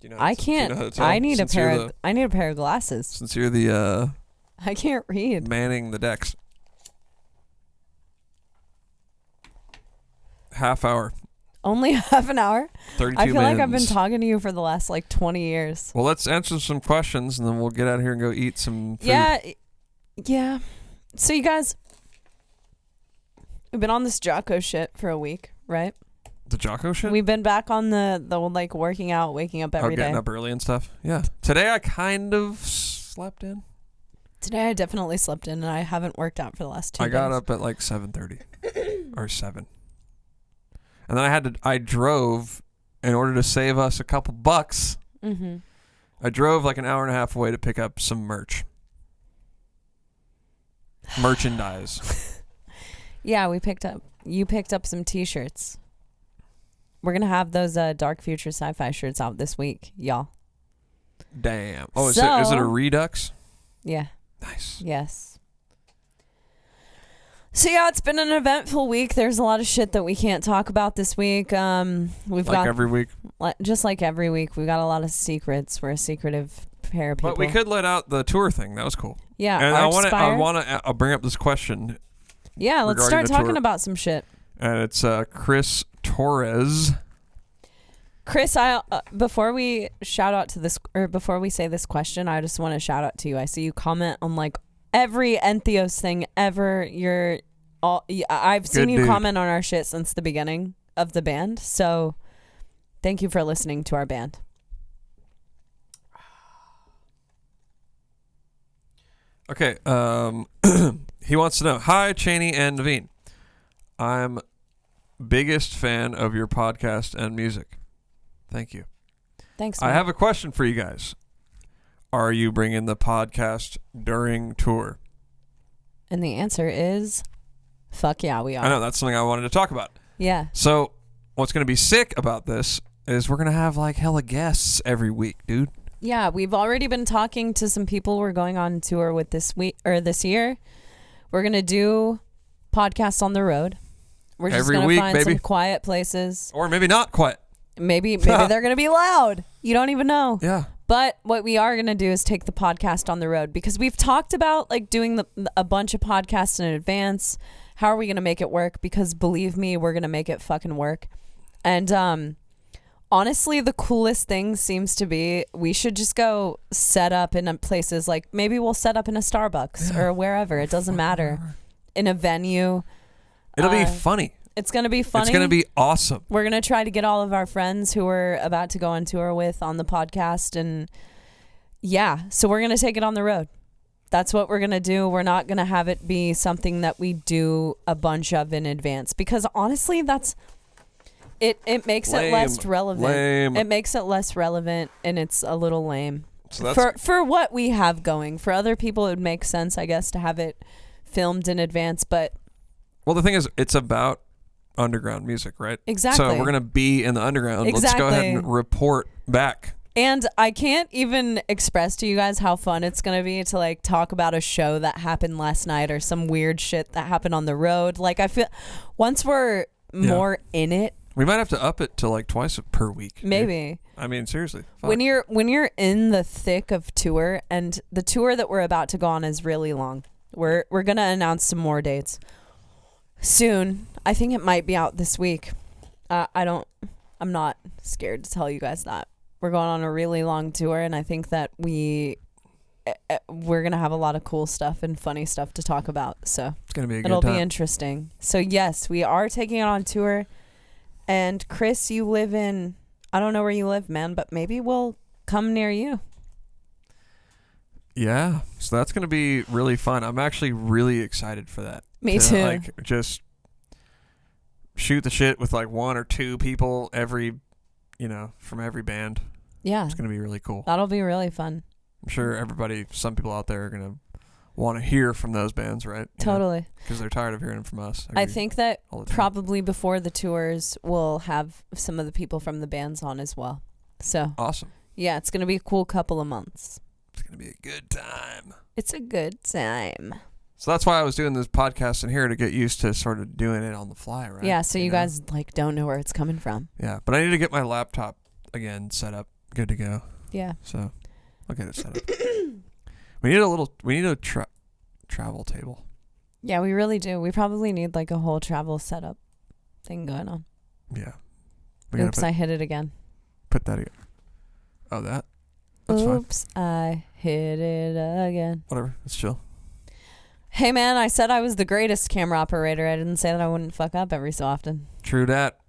[SPEAKER 1] Do you know
[SPEAKER 2] I
[SPEAKER 1] do you know
[SPEAKER 2] can't.
[SPEAKER 1] how to tell?
[SPEAKER 2] I need
[SPEAKER 1] Since
[SPEAKER 2] a pair.
[SPEAKER 1] you're
[SPEAKER 2] I need a pair of glasses.
[SPEAKER 1] Since you're the
[SPEAKER 2] I can't read.
[SPEAKER 1] manning the decks. Half hour.
[SPEAKER 2] Only half an hour.
[SPEAKER 1] 32
[SPEAKER 2] I feel like I've been
[SPEAKER 1] mins.
[SPEAKER 2] talking to you for the last like 20 years.
[SPEAKER 1] Well, let's answer some questions, and then we'll get out of here and go eat some food.
[SPEAKER 2] Yeah. So you guys, we've been on this Jocko shit for a week, right?
[SPEAKER 1] The Jocko shit?
[SPEAKER 2] We've been back on the like working out, waking up every day.
[SPEAKER 1] Getting up early and stuff. Yeah. Today I kind of slept in.
[SPEAKER 2] Today I definitely slept in, and I haven't worked out for the last 2 days.
[SPEAKER 1] I got up at like 7:30 or 7. And then I drove in order to save us a couple bucks.
[SPEAKER 2] Mm-hmm.
[SPEAKER 1] I drove like an hour and a half away to pick up some merchandise.
[SPEAKER 2] Yeah, you picked up some t-shirts. We're going to have those Dark Future Sci-Fi shirts out this week, y'all.
[SPEAKER 1] Damn. Oh, is it a Redux?
[SPEAKER 2] Yeah.
[SPEAKER 1] Nice.
[SPEAKER 2] Yes. So yeah, it's been an eventful week. There's a lot of shit that we can't talk about this week. We've got
[SPEAKER 1] every week.
[SPEAKER 2] just like every week, we've got a lot of secrets. We're a secretive pair of people.
[SPEAKER 1] But we could let out the tour thing. That was cool.
[SPEAKER 2] Yeah.
[SPEAKER 1] And I
[SPEAKER 2] Archspire.
[SPEAKER 1] want to bring up this question.
[SPEAKER 2] Yeah, let's
[SPEAKER 1] regarding
[SPEAKER 2] start
[SPEAKER 1] the
[SPEAKER 2] talking
[SPEAKER 1] tour.
[SPEAKER 2] about some shit.
[SPEAKER 1] And it's Chris Torres.
[SPEAKER 2] Chris, before we shout out to this, or before we say this question, I just want to shout out to you. I see you comment on like every Entheos thing ever. I've seen
[SPEAKER 1] Good
[SPEAKER 2] you
[SPEAKER 1] dude.
[SPEAKER 2] comment on our shit since the beginning of the band. So thank you for listening to our band.
[SPEAKER 1] Okay. He wants to know, hi, Chaney and Navene. I'm biggest fan of your podcast and music. Thank you.
[SPEAKER 2] Thanks,
[SPEAKER 1] I
[SPEAKER 2] man.
[SPEAKER 1] have a question for you guys. Are you bringing the podcast during tour?
[SPEAKER 2] And the answer is, fuck yeah, we are.
[SPEAKER 1] I know, that's something I wanted to talk about.
[SPEAKER 2] Yeah.
[SPEAKER 1] So what's going to be sick about this is we're going to have like hella guests every week, dude.
[SPEAKER 2] Yeah, we've already been talking to some people we're going on tour with this week or this year. We're going to do podcasts on the road. We're just
[SPEAKER 1] Every
[SPEAKER 2] going to
[SPEAKER 1] week,
[SPEAKER 2] find
[SPEAKER 1] baby.
[SPEAKER 2] some quiet places.
[SPEAKER 1] Or maybe not quite.
[SPEAKER 2] Maybe they're going to be loud. You don't even know.
[SPEAKER 1] Yeah.
[SPEAKER 2] But what we are going to do is take the podcast on the road because we've talked about like doing a bunch of podcasts in advance. How are we going to make it work? Because believe me, we're going to make it fucking work. And honestly, the coolest thing seems to be we should just go set up in places like maybe we'll set up in a Starbucks or wherever. It doesn't matter. in a venue.
[SPEAKER 1] It'll be funny.
[SPEAKER 2] It's going to be funny.
[SPEAKER 1] It's going to be awesome.
[SPEAKER 2] We're going to try to get all of our friends who we're about to go on tour with on the podcast. And yeah, so we're going to take it on the road. That's what we're going to do. We're not going to have it be something that we do a bunch of in advance, because honestly, it makes it less relevant.
[SPEAKER 1] Lame.
[SPEAKER 2] It makes it less relevant, and it's a little lame.
[SPEAKER 1] So
[SPEAKER 2] for what we have going. For other people, it would make sense, I guess, to have it filmed in advance, but
[SPEAKER 1] well, the thing is, it's about underground music, right?
[SPEAKER 2] Exactly.
[SPEAKER 1] So we're going to be in the underground.
[SPEAKER 2] Exactly.
[SPEAKER 1] Let's go ahead and report back.
[SPEAKER 2] And I can't even express to you guys how fun it's going to be to like talk about a show that happened last night or some weird shit that happened on the road. Like, I feel once we're more in it,
[SPEAKER 1] we might have to up it to like twice per week.
[SPEAKER 2] Maybe.
[SPEAKER 1] Dude. I mean, seriously. Fuck.
[SPEAKER 2] When you're in the thick of tour, and the tour that we're about to go on is really long. We're going to announce some more dates soon. I think it might be out this week. I'm not scared to tell you guys that. We're going on a really long tour, and I think that we're going to have a lot of cool stuff and funny stuff to talk about. So
[SPEAKER 1] it's going to be a good
[SPEAKER 2] it'll
[SPEAKER 1] time.
[SPEAKER 2] be interesting. So yes, we are taking it on tour. And Chris, you live in, I don't know where you live, man, but maybe we'll come near you.
[SPEAKER 1] Yeah. So that's going to be really fun. I'm actually really excited for that.
[SPEAKER 2] Me too.
[SPEAKER 1] Like, just shoot the shit with like one or two people from every band.
[SPEAKER 2] Yeah.
[SPEAKER 1] It's going to be really cool.
[SPEAKER 2] That'll be really fun.
[SPEAKER 1] I'm sure some people out there are going to want to hear from those bands, right?
[SPEAKER 2] Totally.
[SPEAKER 1] Because they're tired of hearing from us.
[SPEAKER 2] I think that probably before the tours, we'll have some of the people from the bands on as well. So
[SPEAKER 1] awesome.
[SPEAKER 2] Yeah, it's going to be a cool couple of months.
[SPEAKER 1] It's going to be a good time.
[SPEAKER 2] It's a good time.
[SPEAKER 1] So that's why I was doing this podcast in here, to get used to sort of doing it on the fly, right?
[SPEAKER 2] Yeah, so you guys like don't know where it's coming from.
[SPEAKER 1] Yeah, but I need to get my laptop again set up, good to go.
[SPEAKER 2] Yeah.
[SPEAKER 1] So I'll get it set up. We need a travel table.
[SPEAKER 2] Yeah, we really do. We probably need like a whole travel setup thing going on.
[SPEAKER 1] Yeah.
[SPEAKER 2] Oops, I hit it again.
[SPEAKER 1] Put that again. Oh, that's
[SPEAKER 2] Oops, fine. I hit it again.
[SPEAKER 1] Whatever. Let's chill.
[SPEAKER 2] Hey, man, I said I was the greatest camera operator. I didn't say that I wouldn't fuck up every so often.
[SPEAKER 1] True that.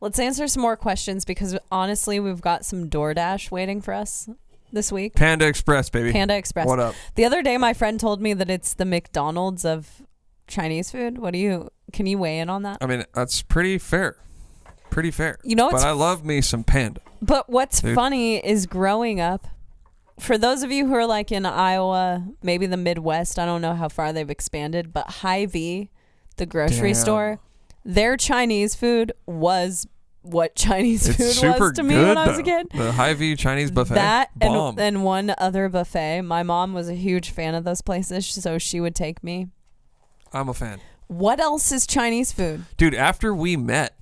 [SPEAKER 2] Let's answer some more questions, because honestly, we've got some DoorDash waiting for us this week.
[SPEAKER 1] Panda Express, baby.
[SPEAKER 2] Panda Express.
[SPEAKER 1] What up?
[SPEAKER 2] The other day, my friend told me that it's the McDonald's of Chinese food. Can you weigh in on that?
[SPEAKER 1] I mean, that's pretty fair. Pretty fair. But I love me some Panda.
[SPEAKER 2] But what's funny is growing up, for those of you who are like in Iowa, maybe the Midwest, I don't know how far they've expanded, but Hy-Vee, the grocery store, their Chinese food was what Chinese food was to me when I was a kid.
[SPEAKER 1] The Hy-Vee Chinese buffet.
[SPEAKER 2] That and one other buffet. My mom was a huge fan of those places, so she would take me.
[SPEAKER 1] I'm a fan.
[SPEAKER 2] What else is Chinese food?
[SPEAKER 1] Dude, after we met.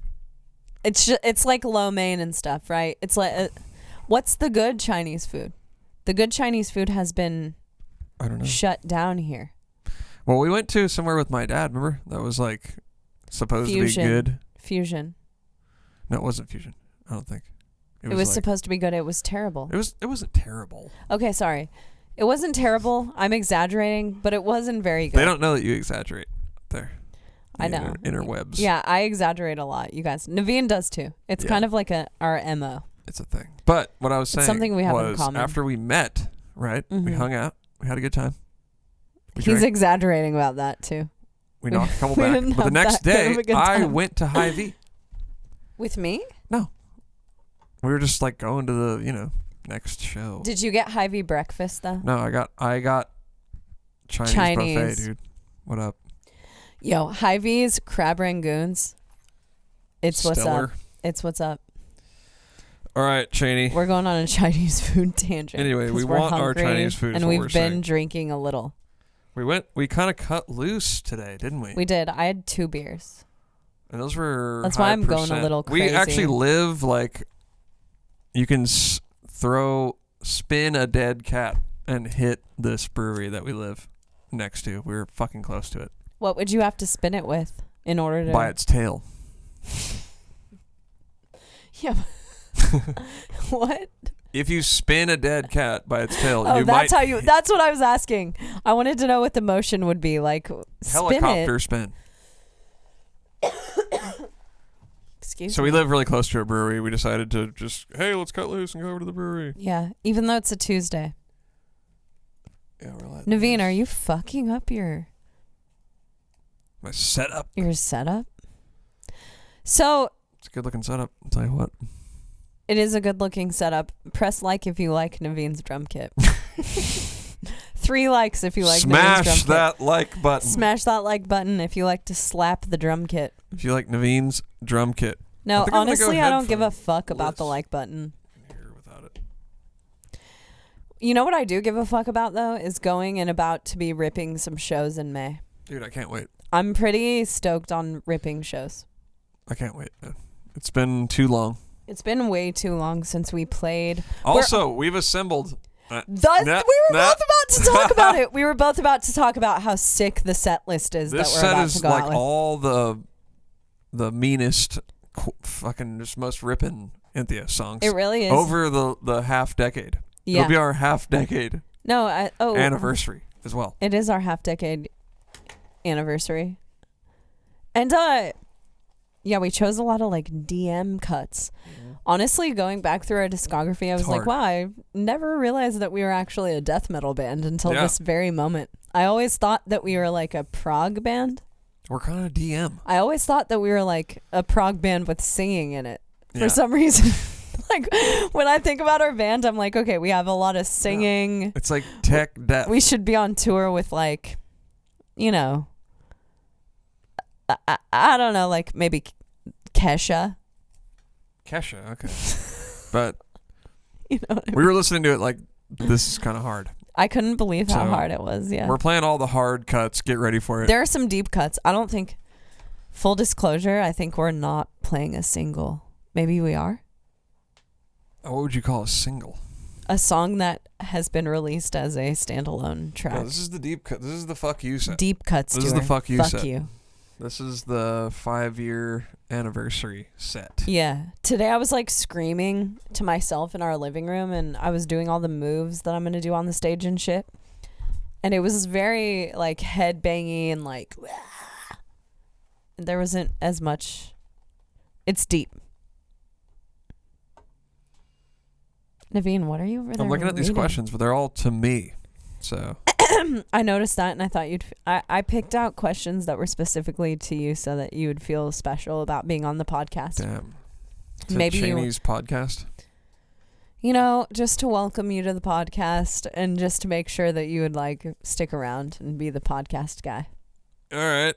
[SPEAKER 2] It's like lo mein and stuff, right? It's like, what's the good Chinese food? The good Chinese food has been shut down here.
[SPEAKER 1] Well, we went to somewhere with my dad, remember? That was like supposed to be good.
[SPEAKER 2] Fusion.
[SPEAKER 1] No, it wasn't Fusion. I don't think.
[SPEAKER 2] It was supposed to be good. It was terrible.
[SPEAKER 1] It wasn't terrible.
[SPEAKER 2] Okay, sorry. It wasn't terrible. I'm exaggerating, but it wasn't very good.
[SPEAKER 1] They don't know that you exaggerate there.
[SPEAKER 2] I know.
[SPEAKER 1] Interwebs.
[SPEAKER 2] Yeah, I exaggerate a lot, you guys. Navene does too. It's kind of like our MO.
[SPEAKER 1] It's a thing. But what I was saying,
[SPEAKER 2] something we have in common.
[SPEAKER 1] After we met, right? Mm-hmm. We hung out. We had a good time.
[SPEAKER 2] He's exaggerating about that too.
[SPEAKER 1] We knocked a couple back. But the next day, I went to Hy-Vee.
[SPEAKER 2] With me?
[SPEAKER 1] No. We were just like going to the, next show.
[SPEAKER 2] Did you get Hy-Vee breakfast though?
[SPEAKER 1] No, I got Chinese buffet, dude. What up?
[SPEAKER 2] Yo, Hy-Vee's crab rangoons. It's
[SPEAKER 1] Stellar.
[SPEAKER 2] What's up. It's what's up.
[SPEAKER 1] All right, Chaney.
[SPEAKER 2] We're going on a Chinese food tangent.
[SPEAKER 1] Anyway, we want our Chinese food.
[SPEAKER 2] And we've been drinking a little.
[SPEAKER 1] We kind of cut loose today, didn't we?
[SPEAKER 2] We did. I had 2 beers.
[SPEAKER 1] And those were
[SPEAKER 2] That's why I'm going a little crazy.
[SPEAKER 1] We actually live like you can spin a dead cat and hit this brewery that we live next to. We're fucking close to it.
[SPEAKER 2] What would you have to spin it with in order to...
[SPEAKER 1] By its tail.
[SPEAKER 2] Yeah. What?
[SPEAKER 1] If you spin a dead cat by its tail,
[SPEAKER 2] Oh,
[SPEAKER 1] you
[SPEAKER 2] that's
[SPEAKER 1] might
[SPEAKER 2] how you. That's what I was asking. I wanted to know what the motion would be like.
[SPEAKER 1] helicopter spin.
[SPEAKER 2] Excuse me.
[SPEAKER 1] So we live really close to a brewery. We decided to just, hey, let's cut loose and go over to the brewery.
[SPEAKER 2] Yeah, even though it's a Tuesday.
[SPEAKER 1] Yeah, we're like,
[SPEAKER 2] Navene, are you fucking up your
[SPEAKER 1] my setup?
[SPEAKER 2] your setup? So
[SPEAKER 1] It's a good looking setup. I'll tell you what.
[SPEAKER 2] it is a good looking setup. Press like if you like Navene's drum kit. 3 likes if you like Navene's drum
[SPEAKER 1] Smash
[SPEAKER 2] kit.
[SPEAKER 1] that like button.
[SPEAKER 2] Smash that like button if you like to slap the drum kit.
[SPEAKER 1] If you like Navene's drum kit.
[SPEAKER 2] No,
[SPEAKER 1] think I'm gonna
[SPEAKER 2] honestly,
[SPEAKER 1] go
[SPEAKER 2] I
[SPEAKER 1] head
[SPEAKER 2] don't give
[SPEAKER 1] for
[SPEAKER 2] a fuck about the
[SPEAKER 1] Bliss.
[SPEAKER 2] like button.
[SPEAKER 1] Here without it.
[SPEAKER 2] You know what I do give a fuck about, though, is going and about to be ripping some shows in May.
[SPEAKER 1] Dude, I can't wait.
[SPEAKER 2] I'm pretty stoked on ripping shows.
[SPEAKER 1] I can't wait, man. It's been too long.
[SPEAKER 2] It's been way too long since we played.
[SPEAKER 1] Also, we've assembled.
[SPEAKER 2] We were both about to talk about it. We were both about to talk about how sick the set list is
[SPEAKER 1] This
[SPEAKER 2] that we're
[SPEAKER 1] set
[SPEAKER 2] about
[SPEAKER 1] is
[SPEAKER 2] to go
[SPEAKER 1] like
[SPEAKER 2] out with.
[SPEAKER 1] all the meanest, fucking just most ripping Entheos songs.
[SPEAKER 2] It really is.
[SPEAKER 1] Over the half decade.
[SPEAKER 2] Yeah.
[SPEAKER 1] It'll be our half decade
[SPEAKER 2] No,
[SPEAKER 1] anniversary as well.
[SPEAKER 2] It is our half decade anniversary. And yeah, we chose a lot of like DM cuts. Honestly, going back through our discography, I was like,
[SPEAKER 1] hard.
[SPEAKER 2] wow, I never realized that we were actually a death metal band until
[SPEAKER 1] Yeah.
[SPEAKER 2] this very moment. I always thought that we were like a prog band.
[SPEAKER 1] We're kind of DM.
[SPEAKER 2] I always thought that we were like a prog band with singing in it for
[SPEAKER 1] Yeah.
[SPEAKER 2] some reason. Like when I think about our band, I'm like, okay, we have a lot of singing.
[SPEAKER 1] It's like tech death.
[SPEAKER 2] We should be on tour with like, you know, I don't know, like maybe Kesha.
[SPEAKER 1] Kesha, okay. But
[SPEAKER 2] You know what I mean?
[SPEAKER 1] we were listening to it like, this is kind of hard.
[SPEAKER 2] I couldn't believe how
[SPEAKER 1] So,
[SPEAKER 2] hard it was. Yeah.
[SPEAKER 1] We're playing all the hard cuts. Get ready for it.
[SPEAKER 2] There are some deep cuts. I don't think, full disclosure, I think we're not playing a single. Maybe we are.
[SPEAKER 1] What would you call a single?
[SPEAKER 2] A song that has been released as a standalone track.
[SPEAKER 1] No, this is the deep cut. This is the fuck you set.
[SPEAKER 2] Deep cuts.
[SPEAKER 1] This is the
[SPEAKER 2] Stuart.
[SPEAKER 1] fuck you
[SPEAKER 2] Fuck
[SPEAKER 1] set.
[SPEAKER 2] you.
[SPEAKER 1] This is the 5-year anniversary set.
[SPEAKER 2] Yeah. Today I was like screaming to myself in our living room, and I was doing all the moves that I'm going to do on the stage and shit. And it was very like head bangy and like, wah. There wasn't as much. It's deep. Navene, what are you over there
[SPEAKER 1] I'm looking at these
[SPEAKER 2] reading?
[SPEAKER 1] questions, but they're all to me. So
[SPEAKER 2] I noticed that, and I thought I picked out questions that were specifically to you so that you would feel special about being on the podcast.
[SPEAKER 1] damn. To
[SPEAKER 2] Maybe you-
[SPEAKER 1] Chaney's podcast.
[SPEAKER 2] You know, just to welcome you to the podcast and just to make sure that you would like stick around and be the podcast guy.
[SPEAKER 1] All right.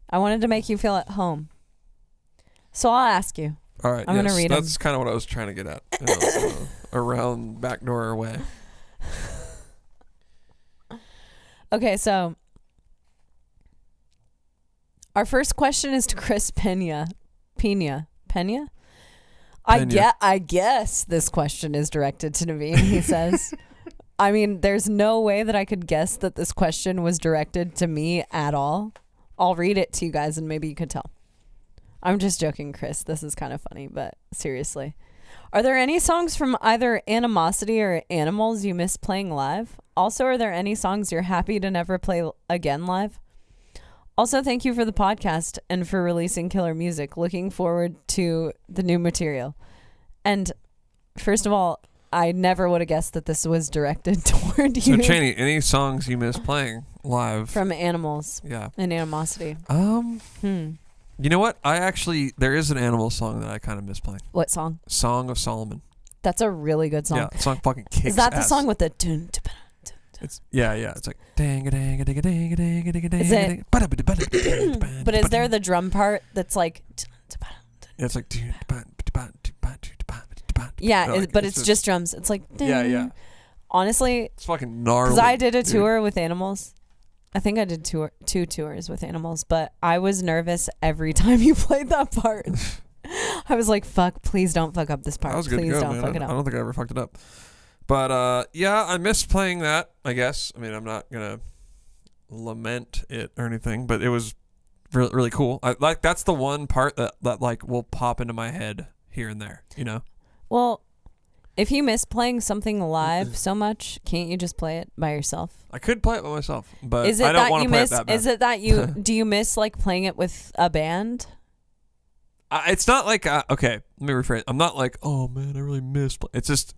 [SPEAKER 2] I wanted to make you feel at home. So I'll ask you.
[SPEAKER 1] All right.
[SPEAKER 2] I'm gonna read 'em.
[SPEAKER 1] That's kind of what I was trying to get at. Around backdoor way.
[SPEAKER 2] Okay, so our first question is to Chris Pena. Pena? I guess this question is directed to Navene, he says. I mean, there's no way that I could guess that this question was directed to me at all. I'll read it to you guys and maybe you could tell. I'm just joking, Chris. This is kind of funny, but seriously. Are there any songs from either Animosity or Animals you miss playing live? Also, are there any songs you're happy to never play again live? Also, thank you for the podcast and for releasing killer music. Looking forward to the new material. And first of all, I never would have guessed that this was directed toward you.
[SPEAKER 1] So Chaney, any songs you miss playing live?
[SPEAKER 2] From Animals
[SPEAKER 1] Yeah.
[SPEAKER 2] and Animosity.
[SPEAKER 1] You know what? There is an Animal song that I kind of miss playing.
[SPEAKER 2] What song?
[SPEAKER 1] Song of Solomon.
[SPEAKER 2] That's a really good song.
[SPEAKER 1] Yeah, the song fucking kicks
[SPEAKER 2] Is that the
[SPEAKER 1] ass.
[SPEAKER 2] song with the dun, dun, dun, dun, dun?
[SPEAKER 1] It's yeah. It's like dang a dang a dang a dang a dang a dang a dang.
[SPEAKER 2] Is it- But is there the drum part that's like
[SPEAKER 1] Yeah, it's like
[SPEAKER 2] yeah,
[SPEAKER 1] No, like,
[SPEAKER 2] but it's just drums. It's like
[SPEAKER 1] yeah.
[SPEAKER 2] Honestly,
[SPEAKER 1] It's fucking gnarly.
[SPEAKER 2] because I did a
[SPEAKER 1] dude.
[SPEAKER 2] tour with Animals. I think I did two tours with Animals, but I was nervous every time you played that part. I was like, "Fuck! Please don't fuck up this part.
[SPEAKER 1] That was good to
[SPEAKER 2] Please
[SPEAKER 1] go,
[SPEAKER 2] don't
[SPEAKER 1] man.
[SPEAKER 2] fuck it
[SPEAKER 1] I
[SPEAKER 2] up."
[SPEAKER 1] don't think I ever fucked it up. But yeah, I miss playing that. I guess. I mean, I'm not gonna lament it or anything, but it was really, really cool. That's the one part that like will pop into my head here and there. You know.
[SPEAKER 2] Well, If you miss playing something live so much, can't you just play it by yourself?
[SPEAKER 1] I could play it by myself, but
[SPEAKER 2] Is it
[SPEAKER 1] I don't
[SPEAKER 2] that
[SPEAKER 1] want
[SPEAKER 2] you
[SPEAKER 1] to play
[SPEAKER 2] miss?
[SPEAKER 1] it that bad.
[SPEAKER 2] Is it that you do you miss like playing it with a band?
[SPEAKER 1] It's not like okay. Let me rephrase. I'm not like, oh man, I really miss. It's just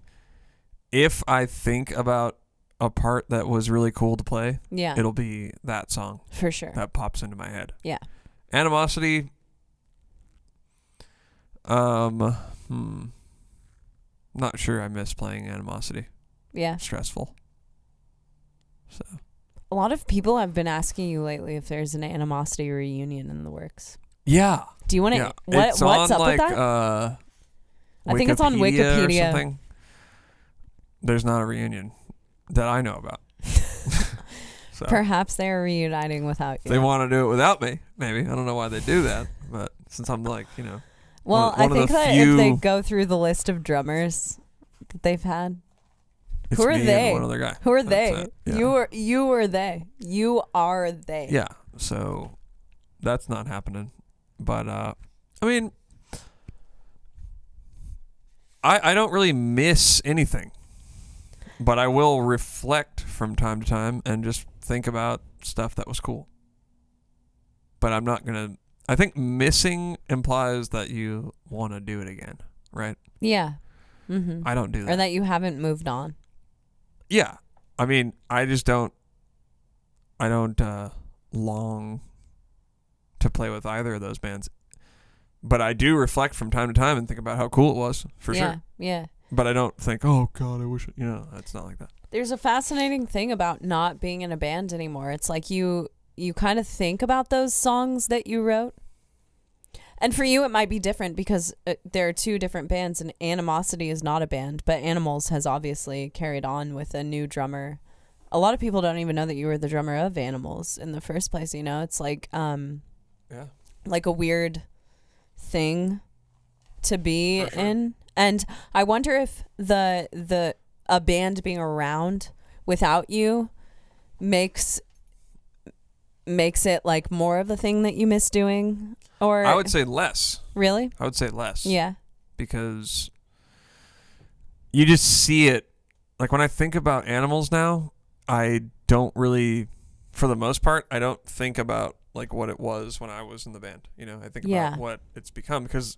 [SPEAKER 1] if I think about a part that was really cool to play,
[SPEAKER 2] Yeah,
[SPEAKER 1] it'll be that song
[SPEAKER 2] for sure.
[SPEAKER 1] that pops into my head.
[SPEAKER 2] Yeah.
[SPEAKER 1] Animosity. Not sure I miss playing Animosity.
[SPEAKER 2] Yeah.
[SPEAKER 1] Stressful. So.
[SPEAKER 2] A lot of people have been asking you lately if there's an Animosity reunion in the works.
[SPEAKER 1] Yeah.
[SPEAKER 2] Do you want to?
[SPEAKER 1] Yeah.
[SPEAKER 2] What's
[SPEAKER 1] on,
[SPEAKER 2] up
[SPEAKER 1] like,
[SPEAKER 2] with that? I think it's on
[SPEAKER 1] Or
[SPEAKER 2] Wikipedia.
[SPEAKER 1] something. There's not a reunion that I know about. So.
[SPEAKER 2] Perhaps they are reuniting without you.
[SPEAKER 1] They want to do it without me. Maybe I don't know why they do that, but since I'm like,
[SPEAKER 2] Well,
[SPEAKER 1] one
[SPEAKER 2] I
[SPEAKER 1] of
[SPEAKER 2] think
[SPEAKER 1] the
[SPEAKER 2] that
[SPEAKER 1] few,
[SPEAKER 2] if they go through the list of drummers that they've had,
[SPEAKER 1] it's
[SPEAKER 2] who are
[SPEAKER 1] me
[SPEAKER 2] they?
[SPEAKER 1] and one other guy.
[SPEAKER 2] Who are
[SPEAKER 1] That's
[SPEAKER 2] they?
[SPEAKER 1] it. Yeah.
[SPEAKER 2] You are they. You are they.
[SPEAKER 1] Yeah. So that's not happening. But I mean, I don't really miss anything, but I will reflect from time to time and just think about stuff that was cool. But I'm not gonna. I think missing implies that you want to do it again, right?
[SPEAKER 2] Yeah. Mm-hmm.
[SPEAKER 1] I don't do that.
[SPEAKER 2] Or that you haven't moved on.
[SPEAKER 1] Yeah. I mean, I just don't. I don't long to play with either of those bands. But I do reflect from time to time and think about how cool it was, for sure.
[SPEAKER 2] Yeah.
[SPEAKER 1] But I don't think, oh, God, I wish, it's not like that.
[SPEAKER 2] There's a fascinating thing about not being in a band anymore. It's like you kind of think about those songs that you wrote. And for you, it might be different because there are two different bands, and Animosity is not a band, but Animals has obviously carried on with a new drummer. A lot of people don't even know that you were the drummer of Animals in the first place, It's like, like a weird thing to be in. And I wonder if a band being around without you makes it like more of the thing that you miss doing, or
[SPEAKER 1] I would say less.
[SPEAKER 2] Really?
[SPEAKER 1] I would say less.
[SPEAKER 2] Yeah.
[SPEAKER 1] Because you just see it. Like when I think about Animals now, I don't really, for the most part, I don't think about like what it was when I was in the band. I think about what it's become because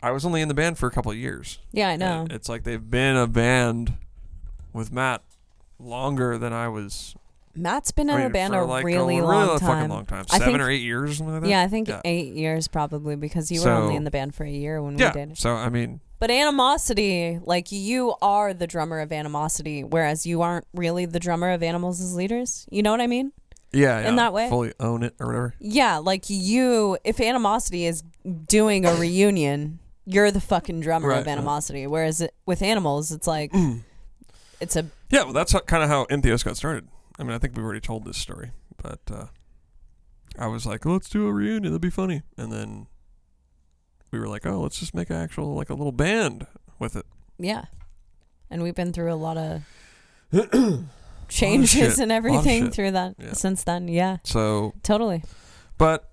[SPEAKER 1] I was only in the band for a couple of years.
[SPEAKER 2] Yeah, I know.
[SPEAKER 1] And it's like they've been a band with Matt longer than I was.
[SPEAKER 2] Matt's been in a band a
[SPEAKER 1] like
[SPEAKER 2] really long time.
[SPEAKER 1] Fucking long time. 7 or 8 years or something like that.
[SPEAKER 2] Yeah, I think 8 years probably because you were only in the band for a year when we did.
[SPEAKER 1] So I mean.
[SPEAKER 2] But Animosity, like you are the drummer of Animosity, whereas you aren't really the drummer of Animals as leaders. You know what I mean?
[SPEAKER 1] Yeah.
[SPEAKER 2] In that way.
[SPEAKER 1] Fully own it or whatever.
[SPEAKER 2] Yeah, like if Animosity is doing a reunion, you're the fucking drummer of Animosity. Whereas with Animals, it's like, it's a...
[SPEAKER 1] Yeah, well, that's kind of how Entheos got started. I mean, I think we've already told this story, but I was like, let's do a reunion. That'd be funny. And then we were like, oh, let's just make a little band with it.
[SPEAKER 2] Yeah. And we've been through a lot of changes and everything through that since then. Yeah.
[SPEAKER 1] So.
[SPEAKER 2] Totally.
[SPEAKER 1] But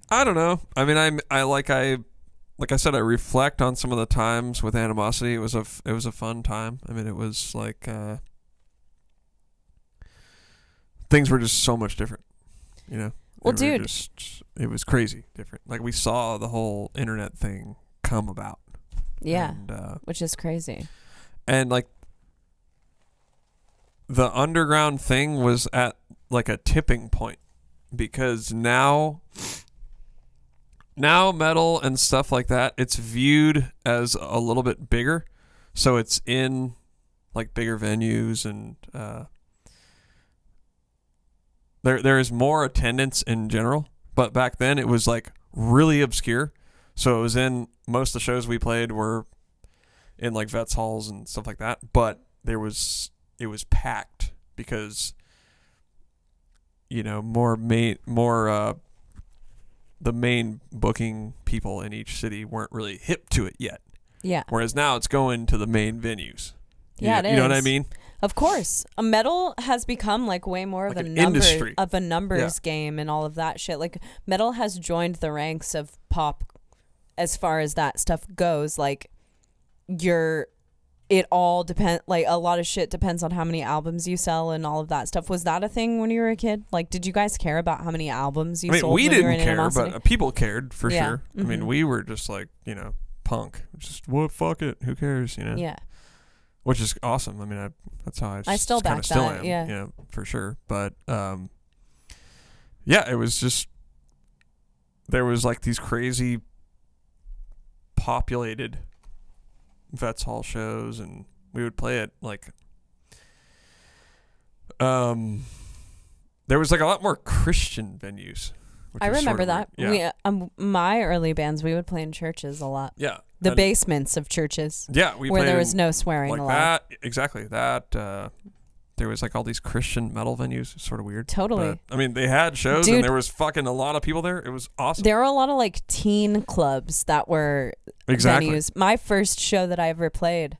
[SPEAKER 1] I don't know. I mean, like I said, I reflect on some of the times with Animosity. It was a fun time. I mean, it was like things were just so much different,
[SPEAKER 2] Well, dude,
[SPEAKER 1] it was crazy different. Like we saw the whole internet thing come about.
[SPEAKER 2] Yeah,
[SPEAKER 1] and,
[SPEAKER 2] which is crazy.
[SPEAKER 1] And like the underground thing was at like a tipping point because now metal and stuff like that, it's viewed as a little bit bigger. So it's in like bigger venues and there is more attendance in general. But back then it was like really obscure. So it was in most of the shows we played were in like vets halls and stuff like that. But it was packed because the main booking people in each city weren't really hip to it yet.
[SPEAKER 2] Yeah.
[SPEAKER 1] Whereas now it's going to the main venues.
[SPEAKER 2] Yeah, it is.
[SPEAKER 1] You know what I mean?
[SPEAKER 2] Of course. A metal has become like way more
[SPEAKER 1] like
[SPEAKER 2] of
[SPEAKER 1] industry.
[SPEAKER 2] A numbers game and all of that shit. Like metal has joined the ranks of pop as far as that stuff goes. Like your it all depends, like a lot of shit depends on how many albums you sell and all of that stuff. Was that a thing when you were a kid? Like, did you guys care about how many albums you sold?
[SPEAKER 1] We
[SPEAKER 2] when you were in
[SPEAKER 1] didn't care,
[SPEAKER 2] Animosity?
[SPEAKER 1] but people cared for
[SPEAKER 2] Yeah.
[SPEAKER 1] sure. I mean, we were just like, punk. Just, what, fuck it, who cares,
[SPEAKER 2] Yeah.
[SPEAKER 1] Which is awesome. I mean, that's how I
[SPEAKER 2] still back
[SPEAKER 1] still
[SPEAKER 2] that,
[SPEAKER 1] am,
[SPEAKER 2] yeah.
[SPEAKER 1] for sure. But, yeah, it was just, there was like these crazy populated Vets Hall shows, and we would play it like, there was like a lot more Christian venues.
[SPEAKER 2] I remember that.
[SPEAKER 1] Yeah.
[SPEAKER 2] My early bands, we would play in churches a lot.
[SPEAKER 1] Yeah.
[SPEAKER 2] The basements of churches.
[SPEAKER 1] Yeah.
[SPEAKER 2] Where there was no swearing
[SPEAKER 1] like
[SPEAKER 2] allowed.
[SPEAKER 1] that. Exactly. That, there was like all these Christian metal venues. It's sort of weird.
[SPEAKER 2] Totally.
[SPEAKER 1] But, I mean, they had shows, and there was fucking a lot of people there. It was awesome.
[SPEAKER 2] There were a lot of like teen clubs that were venues. My first show that I ever played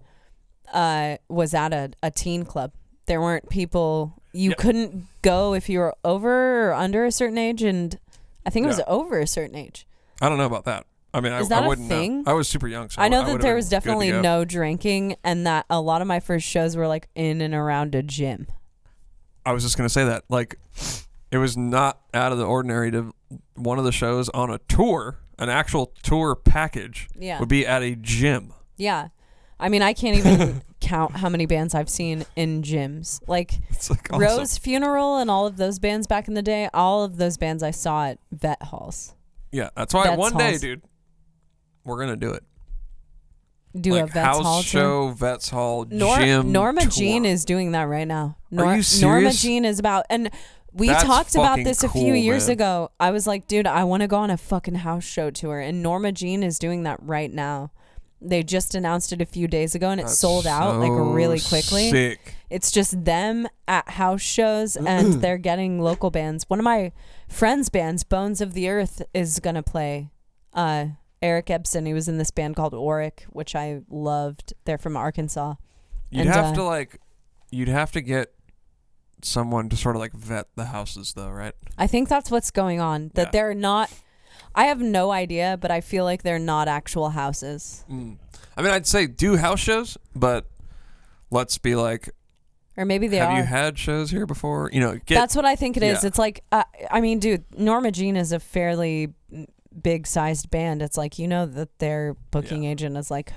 [SPEAKER 2] was at a teen club. There weren't people. You couldn't go if you were over or under a certain age, and I think it was over a certain age.
[SPEAKER 1] I don't know about that. I mean,
[SPEAKER 2] Is that
[SPEAKER 1] I wouldn't
[SPEAKER 2] a thing?
[SPEAKER 1] know. I was super young, so
[SPEAKER 2] I know that there was definitely no drinking, and that a lot of my first shows were like in and around a gym.
[SPEAKER 1] I was just gonna say that, like, it was not out of the ordinary to one of the shows on a tour, an actual tour package, would be at a gym.
[SPEAKER 2] Yeah. I mean, I can't even count how many bands I've seen in gyms. Like,
[SPEAKER 1] it's like awesome.
[SPEAKER 2] Rose Funeral and all of those bands back in the day, all of those bands I saw at vet halls.
[SPEAKER 1] Yeah, that's why one day, dude, we're going to do it.
[SPEAKER 2] Do like a Vets Hall
[SPEAKER 1] show, Vets Hall, gym
[SPEAKER 2] Norma
[SPEAKER 1] tour.
[SPEAKER 2] Jean is doing that right now.
[SPEAKER 1] Are you serious?
[SPEAKER 2] Norma Jean is about, and we talked about this a few years ago. I was like, dude, I want to go on a fucking house show tour, and Norma Jean is doing that right now. They just announced it a few days ago, and it sold out like really quickly.
[SPEAKER 1] Sick.
[SPEAKER 2] It's just them at house shows, and they're getting local bands. One of my friends' bands, Bones of the Earth, is gonna play. Eric Ebsen, he was in this band called Oric, which I loved. They're from Arkansas.
[SPEAKER 1] You'd have to get someone to sort of like vet the houses, though, right?
[SPEAKER 2] I think that's what's going on. That they're not. I have no idea, but I feel like they're not actual houses.
[SPEAKER 1] I mean, I'd say do house shows, but let's be like,
[SPEAKER 2] or maybe they
[SPEAKER 1] have you had shows here before?
[SPEAKER 2] That's what I think it is. It's like, I mean, dude, Norma Jean is a fairly big-sized band. It's like, that their booking agent is like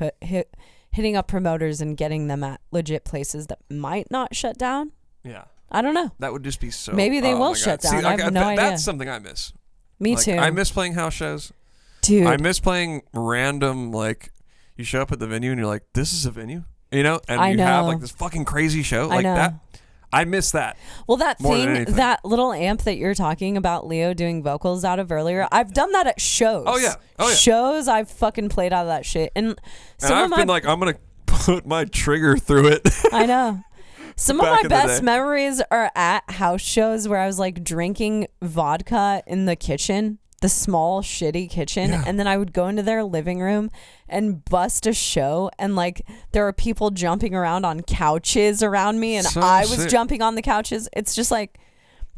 [SPEAKER 2] hitting up promoters and getting them at legit places that might not shut down.
[SPEAKER 1] Yeah.
[SPEAKER 2] I don't know.
[SPEAKER 1] That would just be so.
[SPEAKER 2] Maybe they will shut down. I have no idea.
[SPEAKER 1] That's something I miss.
[SPEAKER 2] Me too.
[SPEAKER 1] I miss playing house shows.
[SPEAKER 2] Dude.
[SPEAKER 1] I miss playing random, like, you show up at the venue and you're like, this is a venue? And you have like this fucking crazy show. Like that. I miss that.
[SPEAKER 2] Well, that little amp that you're talking about, Leo doing vocals out of earlier, I've done that at shows.
[SPEAKER 1] Oh yeah.
[SPEAKER 2] Shows, I've fucking played out of that shit. And
[SPEAKER 1] I've been like, I'm going to put my trigger through it.
[SPEAKER 2] I know. Some of my best memories are at house shows where I was like drinking vodka in the kitchen, the small shitty kitchen, and then I would go into their living room and bust a show, and like there were people jumping around on couches around me, and I was jumping on the couches. It's just like,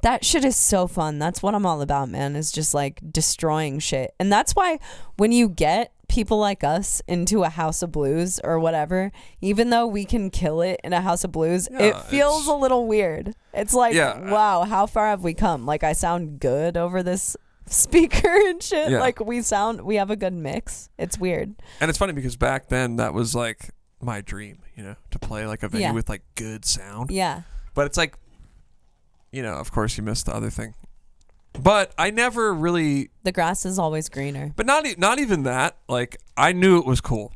[SPEAKER 2] that shit is so fun. That's what I'm all about, man, is just like destroying shit. And that's why when you get people like us into a house of blues or whatever, even though we can kill it in a house of blues, it feels a little weird. It's like, wow, how far have we come? Like, I sound good over this speaker and shit. Like, we have a good mix. It's weird.
[SPEAKER 1] And it's funny because back then that was like my dream, to play like a venue with like good sound.
[SPEAKER 2] Yeah.
[SPEAKER 1] But it's like, of course you missed the other thing. But I never really.
[SPEAKER 2] The grass is always greener.
[SPEAKER 1] But not even that. Like, I knew it was cool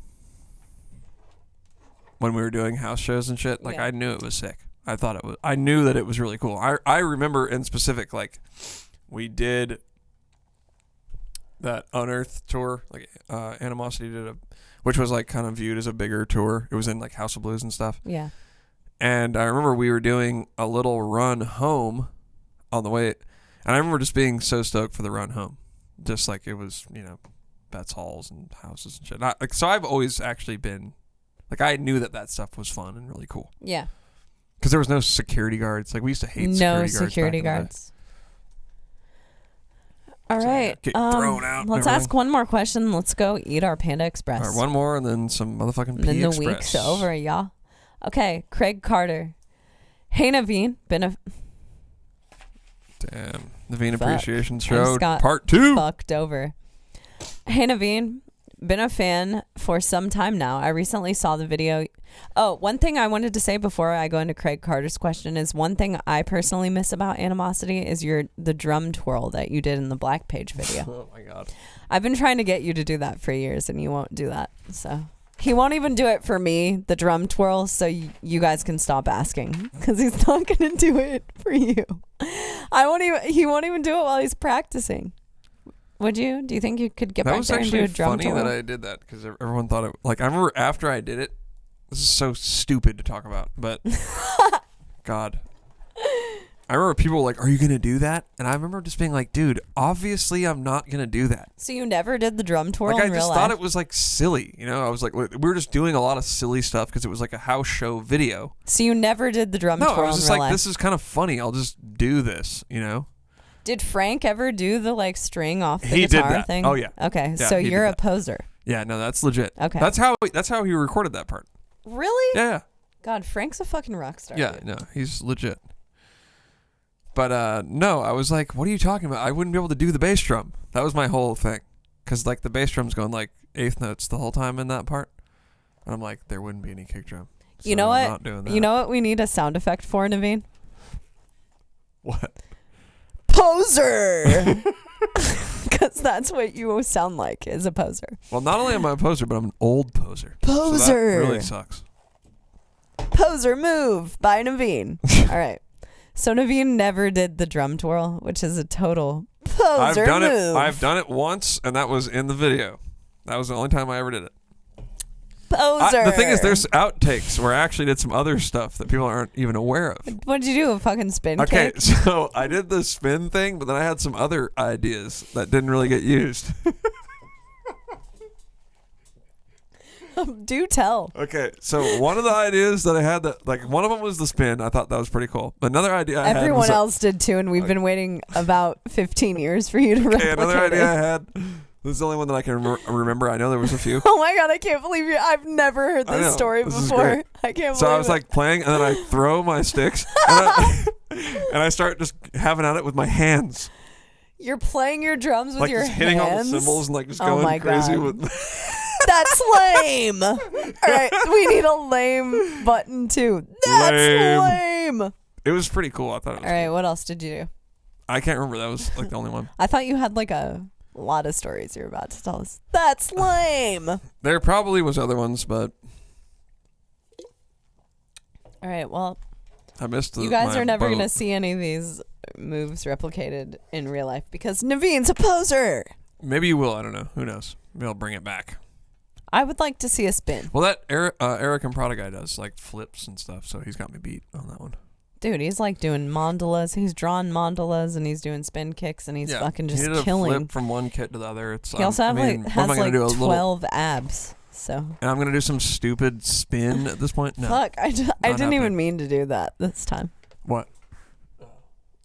[SPEAKER 1] when we were doing house shows and shit. Like, I knew it was sick. I knew that it was really cool. I remember in specific, like, we did that Unearthed tour. Like, Animosity did which was like kind of viewed as a bigger tour. It was in like House of Blues and stuff.
[SPEAKER 2] Yeah. And
[SPEAKER 1] I remember we were doing a little run home on the way. And I remember just being so stoked for the run home. Just like it was, Vets Halls and houses and shit. So I've always actually been, like, I knew that stuff was fun and really cool.
[SPEAKER 2] Yeah.
[SPEAKER 1] Because there was no security guards. Like, we used to hate security guards.
[SPEAKER 2] All right.
[SPEAKER 1] Get thrown out.
[SPEAKER 2] Let's ask one more question. Let's go eat our Panda Express.
[SPEAKER 1] All right, one more, and then some motherfucking
[SPEAKER 2] and then
[SPEAKER 1] Express.
[SPEAKER 2] the week's over, y'all. Okay, Craig Carter. Hey, Navene.
[SPEAKER 1] Damn. Navene
[SPEAKER 2] Fuck.
[SPEAKER 1] Appreciation
[SPEAKER 2] I
[SPEAKER 1] Show
[SPEAKER 2] just got
[SPEAKER 1] Part 2.
[SPEAKER 2] Fucked over. Hey, Navene. Been a fan for some time now. I recently saw the video. Oh, one thing I wanted to say before I go into Craig Carter's question is one thing I personally miss about Animosity is the drum twirl that you did in the Black Page video.
[SPEAKER 1] Oh my God.
[SPEAKER 2] I've been trying to get you to do that for years and you won't do that. So he won't even do it for me, the drum twirl, so you guys can stop asking because he's not going to do it for you. He won't even do it while he's practicing. Would you? Do you think you could get back there and do a drum twirl?
[SPEAKER 1] That was actually funny that I did that because everyone thought it. Like, I remember after I did it. This is so stupid to talk about, but God, I remember people were like, "Are you gonna do that?" And I remember just being like, "Dude, obviously I'm not gonna do that."
[SPEAKER 2] So you never did the drum twirl
[SPEAKER 1] like,
[SPEAKER 2] in
[SPEAKER 1] I
[SPEAKER 2] real
[SPEAKER 1] just
[SPEAKER 2] life?
[SPEAKER 1] thought it was like silly, you know. I was like, we were just doing a lot of silly stuff because it was like a house show video.
[SPEAKER 2] So you never did the drum twirl in real life?
[SPEAKER 1] No, I was just like, this is kind of funny. I'll just do this, you know.
[SPEAKER 2] Did Frank ever do the like string off the
[SPEAKER 1] guitar
[SPEAKER 2] He did
[SPEAKER 1] that.
[SPEAKER 2] thing?
[SPEAKER 1] Oh yeah.
[SPEAKER 2] Okay,
[SPEAKER 1] Yeah,
[SPEAKER 2] so
[SPEAKER 1] he
[SPEAKER 2] you're
[SPEAKER 1] did
[SPEAKER 2] a
[SPEAKER 1] that.
[SPEAKER 2] poser.
[SPEAKER 1] Yeah, no, that's legit.
[SPEAKER 2] Okay.
[SPEAKER 1] That's how he recorded that part.
[SPEAKER 2] Really?
[SPEAKER 1] Yeah.
[SPEAKER 2] God, Frank's a fucking rock star.
[SPEAKER 1] Yeah,
[SPEAKER 2] dude.
[SPEAKER 1] no, he's legit. But no, I was like, what are you talking about? I wouldn't be able to do the bass drum. That was my whole thing. Because like the bass drum's going like eighth notes the whole time in that part. And I'm like, there wouldn't be any kick drum. So
[SPEAKER 2] You know
[SPEAKER 1] I'm
[SPEAKER 2] what?
[SPEAKER 1] not doing that.
[SPEAKER 2] You know what we need a sound effect for, Navene?
[SPEAKER 1] What?
[SPEAKER 2] Poser! Because that's what you sound like, is a poser.
[SPEAKER 1] Well, not only am I a poser, but I'm an old poser.
[SPEAKER 2] Poser!
[SPEAKER 1] So that really sucks.
[SPEAKER 2] Poser move by Navene. All right. So Navene never did the drum twirl, which is a total poser move.
[SPEAKER 1] I've done it once, and that was in the video. That was the only time I ever did it.
[SPEAKER 2] Poser.
[SPEAKER 1] The thing is, there's outtakes where I actually did some other stuff that people aren't even aware of.
[SPEAKER 2] What did you do? A fucking spin
[SPEAKER 1] Okay,
[SPEAKER 2] kick?
[SPEAKER 1] so I did the spin thing, but then I had some other ideas that didn't really get used.
[SPEAKER 2] Do tell.
[SPEAKER 1] Okay, so one of the ideas that I had one of them was the spin. I thought that was pretty cool. Another idea I had
[SPEAKER 2] Everyone
[SPEAKER 1] was
[SPEAKER 2] else did too, and we've been waiting about 15 years for you to replicate
[SPEAKER 1] another idea I
[SPEAKER 2] it.
[SPEAKER 1] had. This is the only one that I can remember. I know there was a few.
[SPEAKER 2] Oh my God, I can't believe you. I've never heard
[SPEAKER 1] I
[SPEAKER 2] this
[SPEAKER 1] know,
[SPEAKER 2] story
[SPEAKER 1] this is
[SPEAKER 2] before.
[SPEAKER 1] great.
[SPEAKER 2] I can't believe
[SPEAKER 1] So I was
[SPEAKER 2] it.
[SPEAKER 1] like playing, and then I throw my sticks, and I start just having at it with my hands.
[SPEAKER 2] You're playing your drums with
[SPEAKER 1] Like
[SPEAKER 2] your
[SPEAKER 1] just hitting all the
[SPEAKER 2] hands?
[SPEAKER 1] cymbals and like just
[SPEAKER 2] Oh
[SPEAKER 1] going
[SPEAKER 2] my
[SPEAKER 1] crazy
[SPEAKER 2] God.
[SPEAKER 1] with.
[SPEAKER 2] That's lame. All right, we need a lame button too. That's lame.
[SPEAKER 1] It was pretty cool. I thought it was
[SPEAKER 2] All right,
[SPEAKER 1] cool.
[SPEAKER 2] what else did you do?
[SPEAKER 1] I can't remember. That was like the only one.
[SPEAKER 2] I thought you had like a lot of stories you're about to tell us. That's lame.
[SPEAKER 1] There probably was other ones, but
[SPEAKER 2] All right, well,
[SPEAKER 1] I missed
[SPEAKER 2] you guys
[SPEAKER 1] my
[SPEAKER 2] are never
[SPEAKER 1] boat.
[SPEAKER 2] going to see any of these moves replicated in real life because Navene's a poser.
[SPEAKER 1] Maybe you will. I don't know. Who knows? Maybe I'll bring it back.
[SPEAKER 2] I would like to see a spin.
[SPEAKER 1] Well, that Eric and Prada guy does like flips and stuff, so he's got me beat on that one.
[SPEAKER 2] Dude, he's like doing mandalas. He's drawing mandalas and he's doing spin kicks and he's fucking just
[SPEAKER 1] he did a
[SPEAKER 2] killing.
[SPEAKER 1] flip from one kit to the other. It's
[SPEAKER 2] He also
[SPEAKER 1] what am I gonna do? A
[SPEAKER 2] 12 abs. So.
[SPEAKER 1] And I'm gonna do some stupid spin at this point. No.
[SPEAKER 2] Fuck, I didn't
[SPEAKER 1] happening.
[SPEAKER 2] even mean to do that this time.
[SPEAKER 1] What?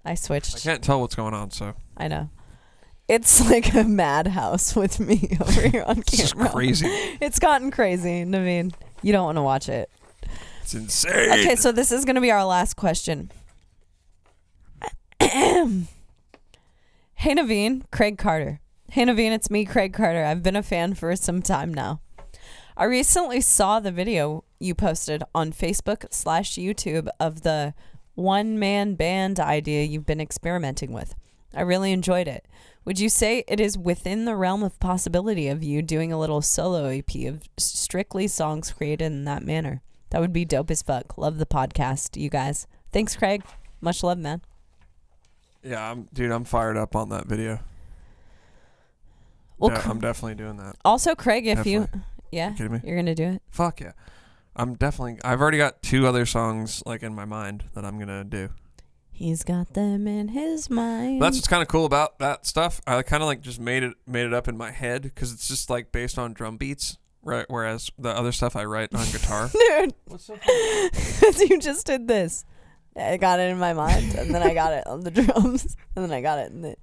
[SPEAKER 2] I switched.
[SPEAKER 1] I can't tell what's going on, so
[SPEAKER 2] I know. It's like a madhouse with me over here on camera.
[SPEAKER 1] it's just crazy.
[SPEAKER 2] It's gotten crazy, Navene. You don't want to watch it.
[SPEAKER 1] It's insane.
[SPEAKER 2] Okay, so this is going to be our last question. Hey, Navene, Craig Carter. Hey, Navene, it's me, Craig Carter. I've been a fan for some time now. I recently saw the video you posted on Facebook/YouTube of the one-man band idea you've been experimenting with. I really enjoyed it. Would you say it is within the realm of possibility of you doing a little solo EP of strictly songs created in that manner? That would be dope as fuck. Love the podcast, you guys. Thanks, Craig. Much love, man.
[SPEAKER 1] Yeah, I'm fired up on that video.
[SPEAKER 2] Well,
[SPEAKER 1] Yeah, I'm definitely doing that.
[SPEAKER 2] also, Craig, if you
[SPEAKER 1] kidding me?
[SPEAKER 2] you're gonna do it.
[SPEAKER 1] Fuck yeah. I've already got 2 other songs like in my mind that I'm gonna do.
[SPEAKER 2] He's got them in his mind.
[SPEAKER 1] That's what's kind of cool about that stuff. I kind of like just made it up in my head because it's just like based on drum beats, right? Whereas the other stuff I write on guitar.
[SPEAKER 2] Dude,
[SPEAKER 1] What's so funny?
[SPEAKER 2] because you just did this. I got it in my mind, and then I got it on the drums, and then I got it in the.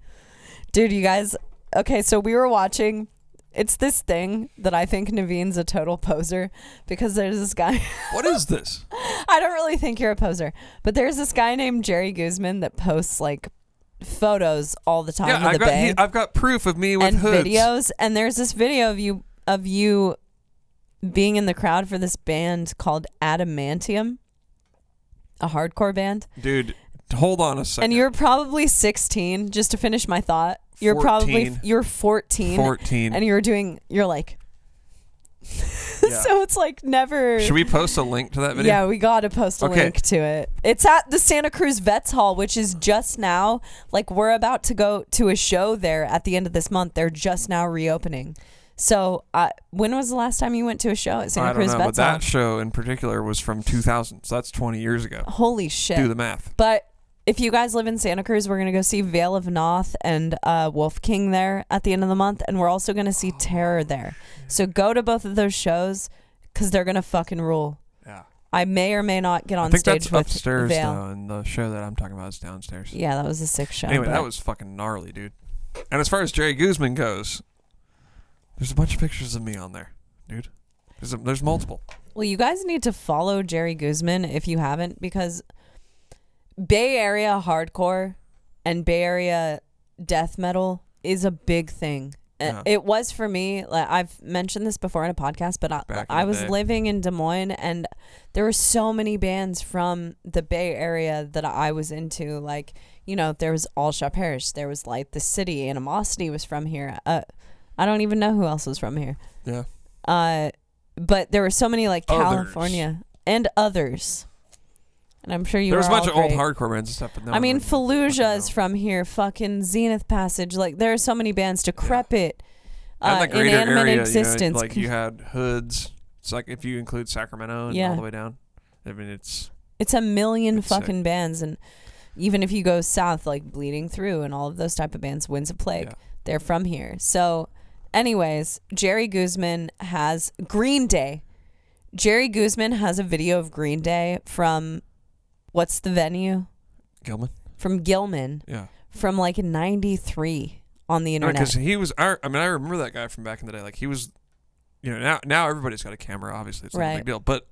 [SPEAKER 2] Dude, you guys. Okay, so we were watching. It's this thing that I think Navene's a total poser because there's this guy.
[SPEAKER 1] What is this?
[SPEAKER 2] I don't really think you're a poser, but there's this guy named Jerry Guzman that posts like photos all the time of the Bay.
[SPEAKER 1] I've got proof of me with
[SPEAKER 2] and
[SPEAKER 1] hoods.
[SPEAKER 2] Videos, and there's this video of you being in the crowd for this band called Adamantium, a hardcore band.
[SPEAKER 1] Dude, hold on a second.
[SPEAKER 2] And you're probably 16. Just to finish my thought, you're
[SPEAKER 1] 14.
[SPEAKER 2] you're 14.
[SPEAKER 1] 14.
[SPEAKER 2] And you're like.
[SPEAKER 1] Yeah.
[SPEAKER 2] So it's like never.
[SPEAKER 1] Should we post a link to that video?
[SPEAKER 2] Yeah, we got to post a link to it. It's at the Santa Cruz Vets Hall, which is just now, like we're about to go to a show there at the end of this month. They're just now reopening. So when was the last time you went to a show at Santa Cruz Vets Hall?
[SPEAKER 1] But that show in particular was from 2000, so that's 20 years ago.
[SPEAKER 2] Holy shit.
[SPEAKER 1] Do the math.
[SPEAKER 2] But if you guys live in Santa Cruz, we're going to go see Veil of Noth and Wolf King there at the end of the month, and we're also going to see Terror there. So go to both of those shows because they're going to fucking rule.
[SPEAKER 1] Yeah.
[SPEAKER 2] I may or may not get on
[SPEAKER 1] stage
[SPEAKER 2] with Veil.
[SPEAKER 1] I think that's upstairs, though, and the show that I'm talking about is downstairs.
[SPEAKER 2] Yeah, that was a sick show.
[SPEAKER 1] Anyway, that was fucking gnarly, dude. And as far as Jerry Guzman goes, there's a bunch of pictures of me on there, dude. There's multiple.
[SPEAKER 2] Well, you guys need to follow Jerry Guzman if you haven't, because Bay Area hardcore and Bay Area death metal is a big thing.
[SPEAKER 1] Yeah.
[SPEAKER 2] It was for me. Like, I've mentioned this before in a podcast, but I was living in Des Moines, and there were so many bands from the Bay Area that I was into. Like, you know, there was All Shall Perish, there was Light the City, Animosity was from here. I don't even know who else was from here.
[SPEAKER 1] Yeah.
[SPEAKER 2] But there were so many, like California and others. And I'm sure you
[SPEAKER 1] there was
[SPEAKER 2] were
[SPEAKER 1] a bunch
[SPEAKER 2] all
[SPEAKER 1] of old
[SPEAKER 2] great.
[SPEAKER 1] hardcore bands and stuff. But
[SPEAKER 2] I mean, Fallujah is from here. Fucking Zenith Passage. Like, there are so many bands. Decrepit.
[SPEAKER 1] And the greater
[SPEAKER 2] Inanimate
[SPEAKER 1] area,
[SPEAKER 2] Existence.
[SPEAKER 1] You know, like you had Hoods. It's like if you include Sacramento and all the way down. I mean, it's
[SPEAKER 2] a million fucking
[SPEAKER 1] sick.
[SPEAKER 2] bands. And even if you go south, like Bleeding Through and all of those type of bands, Winds of Plague, they're from here. So, anyways, Jerry Guzman has Green Day. Jerry Guzman has a video of Green Day from, what's the venue?
[SPEAKER 1] Gilman. From
[SPEAKER 2] Gilman.
[SPEAKER 1] Yeah.
[SPEAKER 2] From like 93 on the internet.
[SPEAKER 1] Because he was, I remember that guy from back in the day. Like he was, you know, now everybody's got a camera, obviously. It's not a big deal. But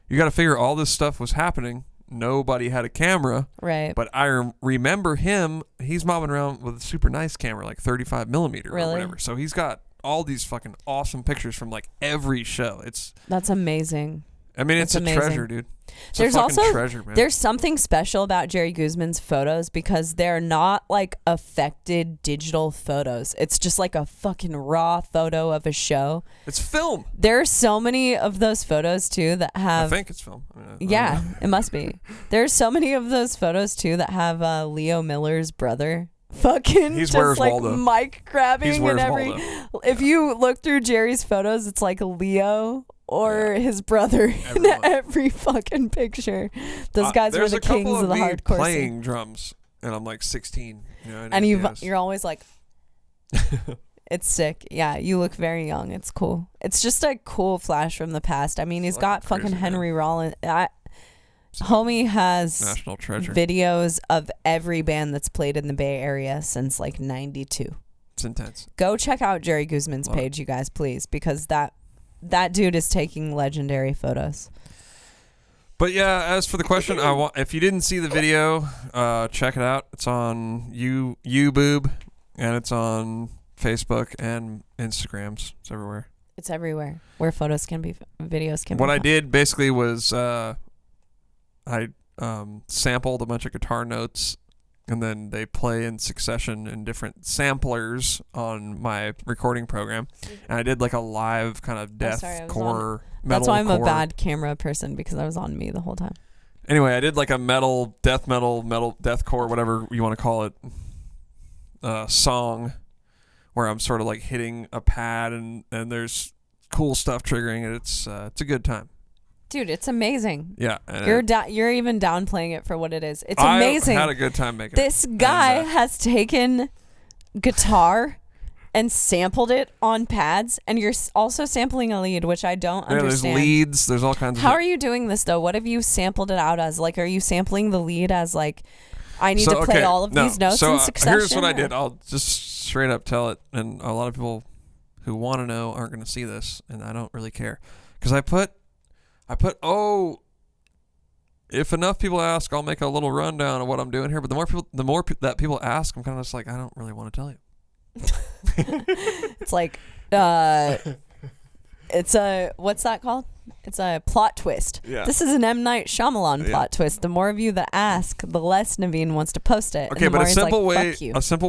[SPEAKER 1] you got to figure all this stuff was happening. Nobody had a camera.
[SPEAKER 2] Right.
[SPEAKER 1] But I remember him, he's mobbing around with a super nice camera, like 35 millimeter or whatever. So he's got all these fucking awesome pictures from like every show.
[SPEAKER 2] That's amazing.
[SPEAKER 1] I mean, it's amazing. Treasure, dude.
[SPEAKER 2] There's also treasure, man. There's something special about Jerry Guzman's photos because they're not like affected digital photos. It's just like a fucking raw photo of a show.
[SPEAKER 1] It's film.
[SPEAKER 2] There are so many of those photos too that have.
[SPEAKER 1] I think it's film.
[SPEAKER 2] Yeah, it must be. There's so many of those photos too that have Leo Miller's brother. Fucking
[SPEAKER 1] he's
[SPEAKER 2] just like
[SPEAKER 1] Waldo.
[SPEAKER 2] Mic grabbing and every.
[SPEAKER 1] Waldo.
[SPEAKER 2] If you look through Jerry's photos, it's like Leo or his brother in every fucking picture. Those guys were the kings of the hardcore
[SPEAKER 1] playing
[SPEAKER 2] scene.
[SPEAKER 1] Drums, and I'm like 16. You know,
[SPEAKER 2] and you're always like, it's sick. Yeah, you look very young. It's cool. It's just a cool flash from the past. I mean, he's got fucking Henry Rollins. Homie has
[SPEAKER 1] national treasure
[SPEAKER 2] videos of every band that's played in the Bay Area since like 92.
[SPEAKER 1] It's intense.
[SPEAKER 2] Go check out Jerry Guzman's page, you guys, please, because that dude is taking legendary photos.
[SPEAKER 1] But yeah, as for the question, if you didn't see the video, check it out. It's on YouBoob, and it's on Facebook and Instagrams. It's everywhere.
[SPEAKER 2] It's everywhere where photos can be, videos can be.
[SPEAKER 1] What I did basically was I sampled a bunch of guitar notes, and then they play in succession in different samplers on my recording program. And I did like a live kind of deathcore metal.
[SPEAKER 2] That's why I'm a bad camera person, because I was on me the whole time.
[SPEAKER 1] Anyway, I did like a death metal, deathcore, whatever you want to call it, song, where I'm sort of like hitting a pad and there's cool stuff triggering it. It's a good time.
[SPEAKER 2] Dude, it's amazing.
[SPEAKER 1] Yeah.
[SPEAKER 2] You're even downplaying it for what it is. It's amazing.
[SPEAKER 1] I had a good time making
[SPEAKER 2] this
[SPEAKER 1] it.
[SPEAKER 2] This guy has taken guitar and sampled it on pads, and you're also sampling a lead, which I don't understand.
[SPEAKER 1] There's leads. There's all kinds of
[SPEAKER 2] How are you doing this, though? What have you sampled it out as? Like, are you sampling the lead as, like, I need to play all of these notes in succession.
[SPEAKER 1] Here's what I did. I'll just straight up tell it, and a lot of people who want to know aren't going to see this, and I don't really care. Because I put, if enough people ask, I'll make a little rundown of what I'm doing here. But the more that people ask, I'm kind of just like, I don't really want to tell you.
[SPEAKER 2] It's like, it's a, what's that called? It's a plot twist.
[SPEAKER 1] Yeah.
[SPEAKER 2] This is an M. Night Shyamalan plot twist. The more of you that ask, the less Navene wants to post it.
[SPEAKER 1] Okay, but a simple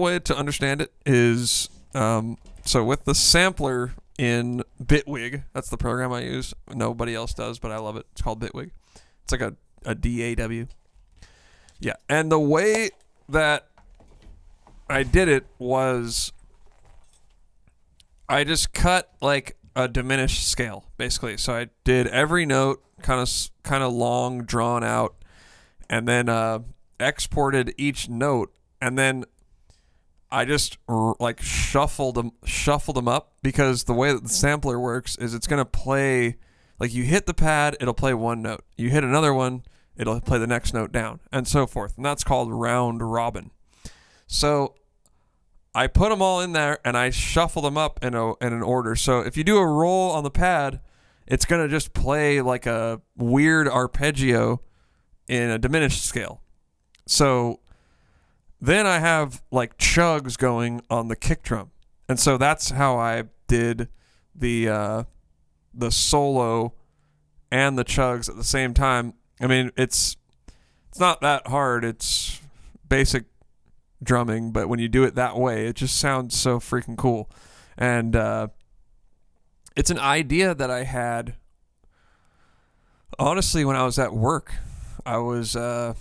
[SPEAKER 1] way to understand it is, so with the sampler in Bitwig, that's the program I use. Nobody else does, but I love it. It's called Bitwig. It's like a DAW. Yeah, and the way that I did it was I just cut like a diminished scale, basically. So I did every note kind of long, drawn out, and then exported each note, and then I just like shuffled them up, because the way that the sampler works is it's gonna play, like, you hit the pad, it'll play one note. You hit another one, it'll play the next note down, and so forth. And that's called round robin. So I put them all in there, and I shuffle them up in an order. So if you do a roll on the pad, it's going to just play like a weird arpeggio in a diminished scale. So then I have like chugs going on the kick drum. And so that's how I did the solo and the chugs at the same time. I mean, it's not that hard. It's basic drumming, but when you do it that way, it just sounds so freaking cool. And it's an idea that I had, honestly, when I was at work. I was I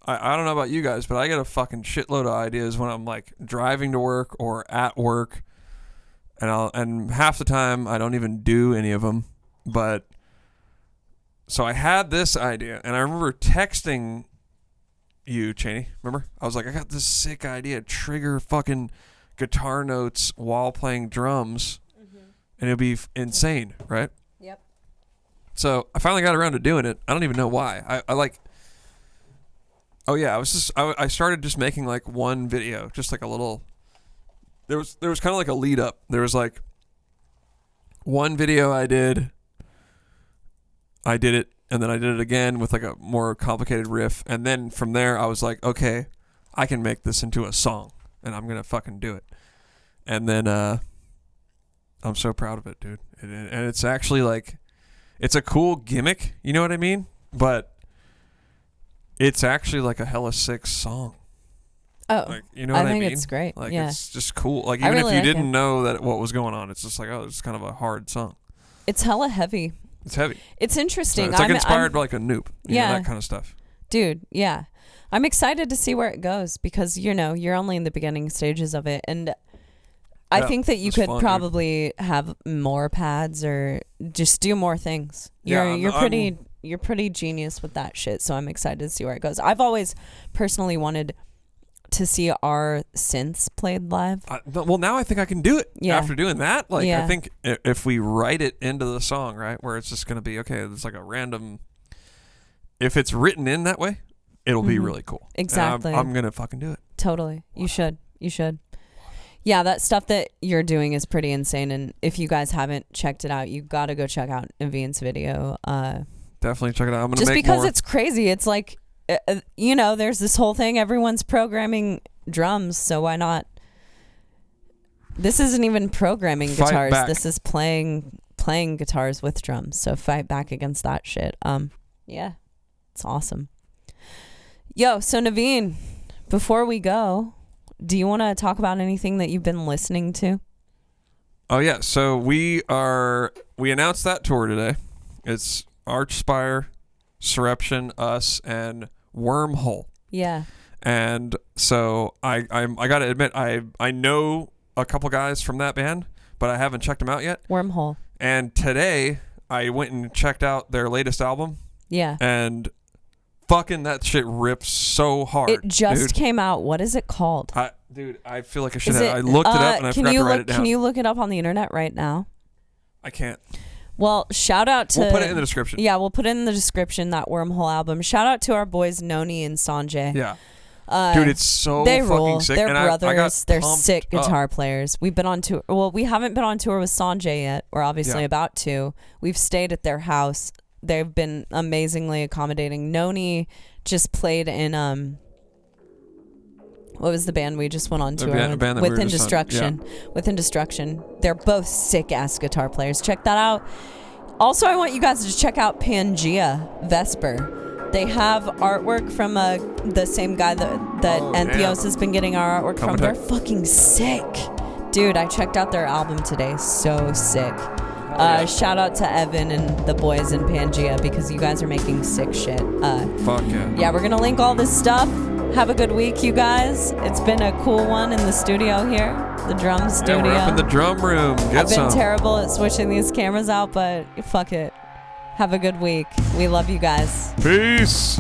[SPEAKER 1] don't know about you guys, but I get a fucking shitload of ideas when I'm like driving to work or at work, and half the time I don't even do any of them. But so I had this idea, and I remember texting you, Chaney. Remember? I was like, I got this sick idea. Trigger fucking guitar notes while playing drums, and it'll be insane, right?
[SPEAKER 2] Yep.
[SPEAKER 1] So I finally got around to doing it. I don't even know why. I like. Oh yeah, I started just making like one video, just like a little. There was kind of like a lead up. There was like one video I did it, and then I did it again with like a more complicated riff. And then from there, I was like, okay, I can make this into a song, and I'm going to fucking do it. And then I'm so proud of it, dude. And it's actually like, it's a cool gimmick, you know what I mean? But it's actually like a hella sick song.
[SPEAKER 2] Oh,
[SPEAKER 1] like, you know what I mean?
[SPEAKER 2] I think it's great.
[SPEAKER 1] Like,
[SPEAKER 2] yeah.
[SPEAKER 1] It's just cool. Like, even if you didn't know that what was going on, it's just like, oh, it's kind of a hard song.
[SPEAKER 2] It's hella heavy.
[SPEAKER 1] It's heavy.
[SPEAKER 2] It's interesting.
[SPEAKER 1] So it's like inspired by like a Noop. You know, that kind of stuff.
[SPEAKER 2] Dude, yeah. I'm excited to see where it goes, because, you know, you're only in the beginning stages of it. And I think that you could probably have more pads or just do more things. You're pretty genius with that shit. So I'm excited to see where it goes. I've always personally wanted to see our synths played live.
[SPEAKER 1] Well, now I think I can do it.
[SPEAKER 2] Yeah.
[SPEAKER 1] After doing that, like, I think if we write it into the song, right, where it's just going to be, okay, it's like a random, if it's written in that way, it'll be really cool.
[SPEAKER 2] Exactly.
[SPEAKER 1] I'm going to fucking do it.
[SPEAKER 2] Totally. You should. Yeah, that stuff that you're doing is pretty insane. And if you guys haven't checked it out, you got to go check out Navene's video.
[SPEAKER 1] Definitely check it out. I'm going to make more.
[SPEAKER 2] Just because it's crazy. It's like, you know, there's this whole thing. Everyone's programming drums, so why not? This isn't even programming guitars. This is playing guitars with drums. So fight back against that shit. Yeah, it's awesome. Yo, so Navene, before we go, do you want to talk about anything that you've been listening to?
[SPEAKER 1] Oh yeah, so we announced that tour today. It's Archspire, Surreption, us, and Wormhole.
[SPEAKER 2] Yeah.
[SPEAKER 1] And so I gotta admit, I know a couple guys from that band, but I haven't checked them out yet.
[SPEAKER 2] Wormhole.
[SPEAKER 1] And today I went and checked out their latest album.
[SPEAKER 2] Yeah.
[SPEAKER 1] And fucking that shit rips so hard.
[SPEAKER 2] It just came out. What is it called?
[SPEAKER 1] Dude, I feel like I should have. I looked it up and I forgot to write it down.
[SPEAKER 2] Can you look it up on the internet right now?
[SPEAKER 1] I can't.
[SPEAKER 2] Well, shout out to...
[SPEAKER 1] We'll put it in the description.
[SPEAKER 2] Yeah, we'll put it in the description, that Wormhole album. Shout out to our boys Noni and Sanjay.
[SPEAKER 1] Yeah. Dude, it's so
[SPEAKER 2] they
[SPEAKER 1] fucking
[SPEAKER 2] rule.
[SPEAKER 1] sick.
[SPEAKER 2] They're
[SPEAKER 1] and
[SPEAKER 2] brothers. They're
[SPEAKER 1] pumped
[SPEAKER 2] sick guitar
[SPEAKER 1] up.
[SPEAKER 2] players. We've been on tour. Well, we haven't been on tour with Sanjay yet. We're obviously about to. We've stayed at their house. They've been amazingly accommodating. Noni just played in what was the band we just went on tour with? Within Destruction. Within Destruction. They're both sick ass guitar players. Check that out. Also, I want you guys to check out Pangaea VESPR. They have artwork from the same guy that Entheos has been getting our artwork from. They're fucking sick. Dude, I checked out their album today. So sick. Shout out to Evan and the boys in Pangaea because you guys are making sick shit.
[SPEAKER 1] Fuck yeah.
[SPEAKER 2] Yeah, we're going to link all this stuff. Have a good week, you guys. It's been a cool one in the studio here. The drum studio.
[SPEAKER 1] Yeah, we're up in the drum room.
[SPEAKER 2] I've been terrible at switching these cameras out, but fuck it. Have a good week. We love you guys.
[SPEAKER 1] Peace.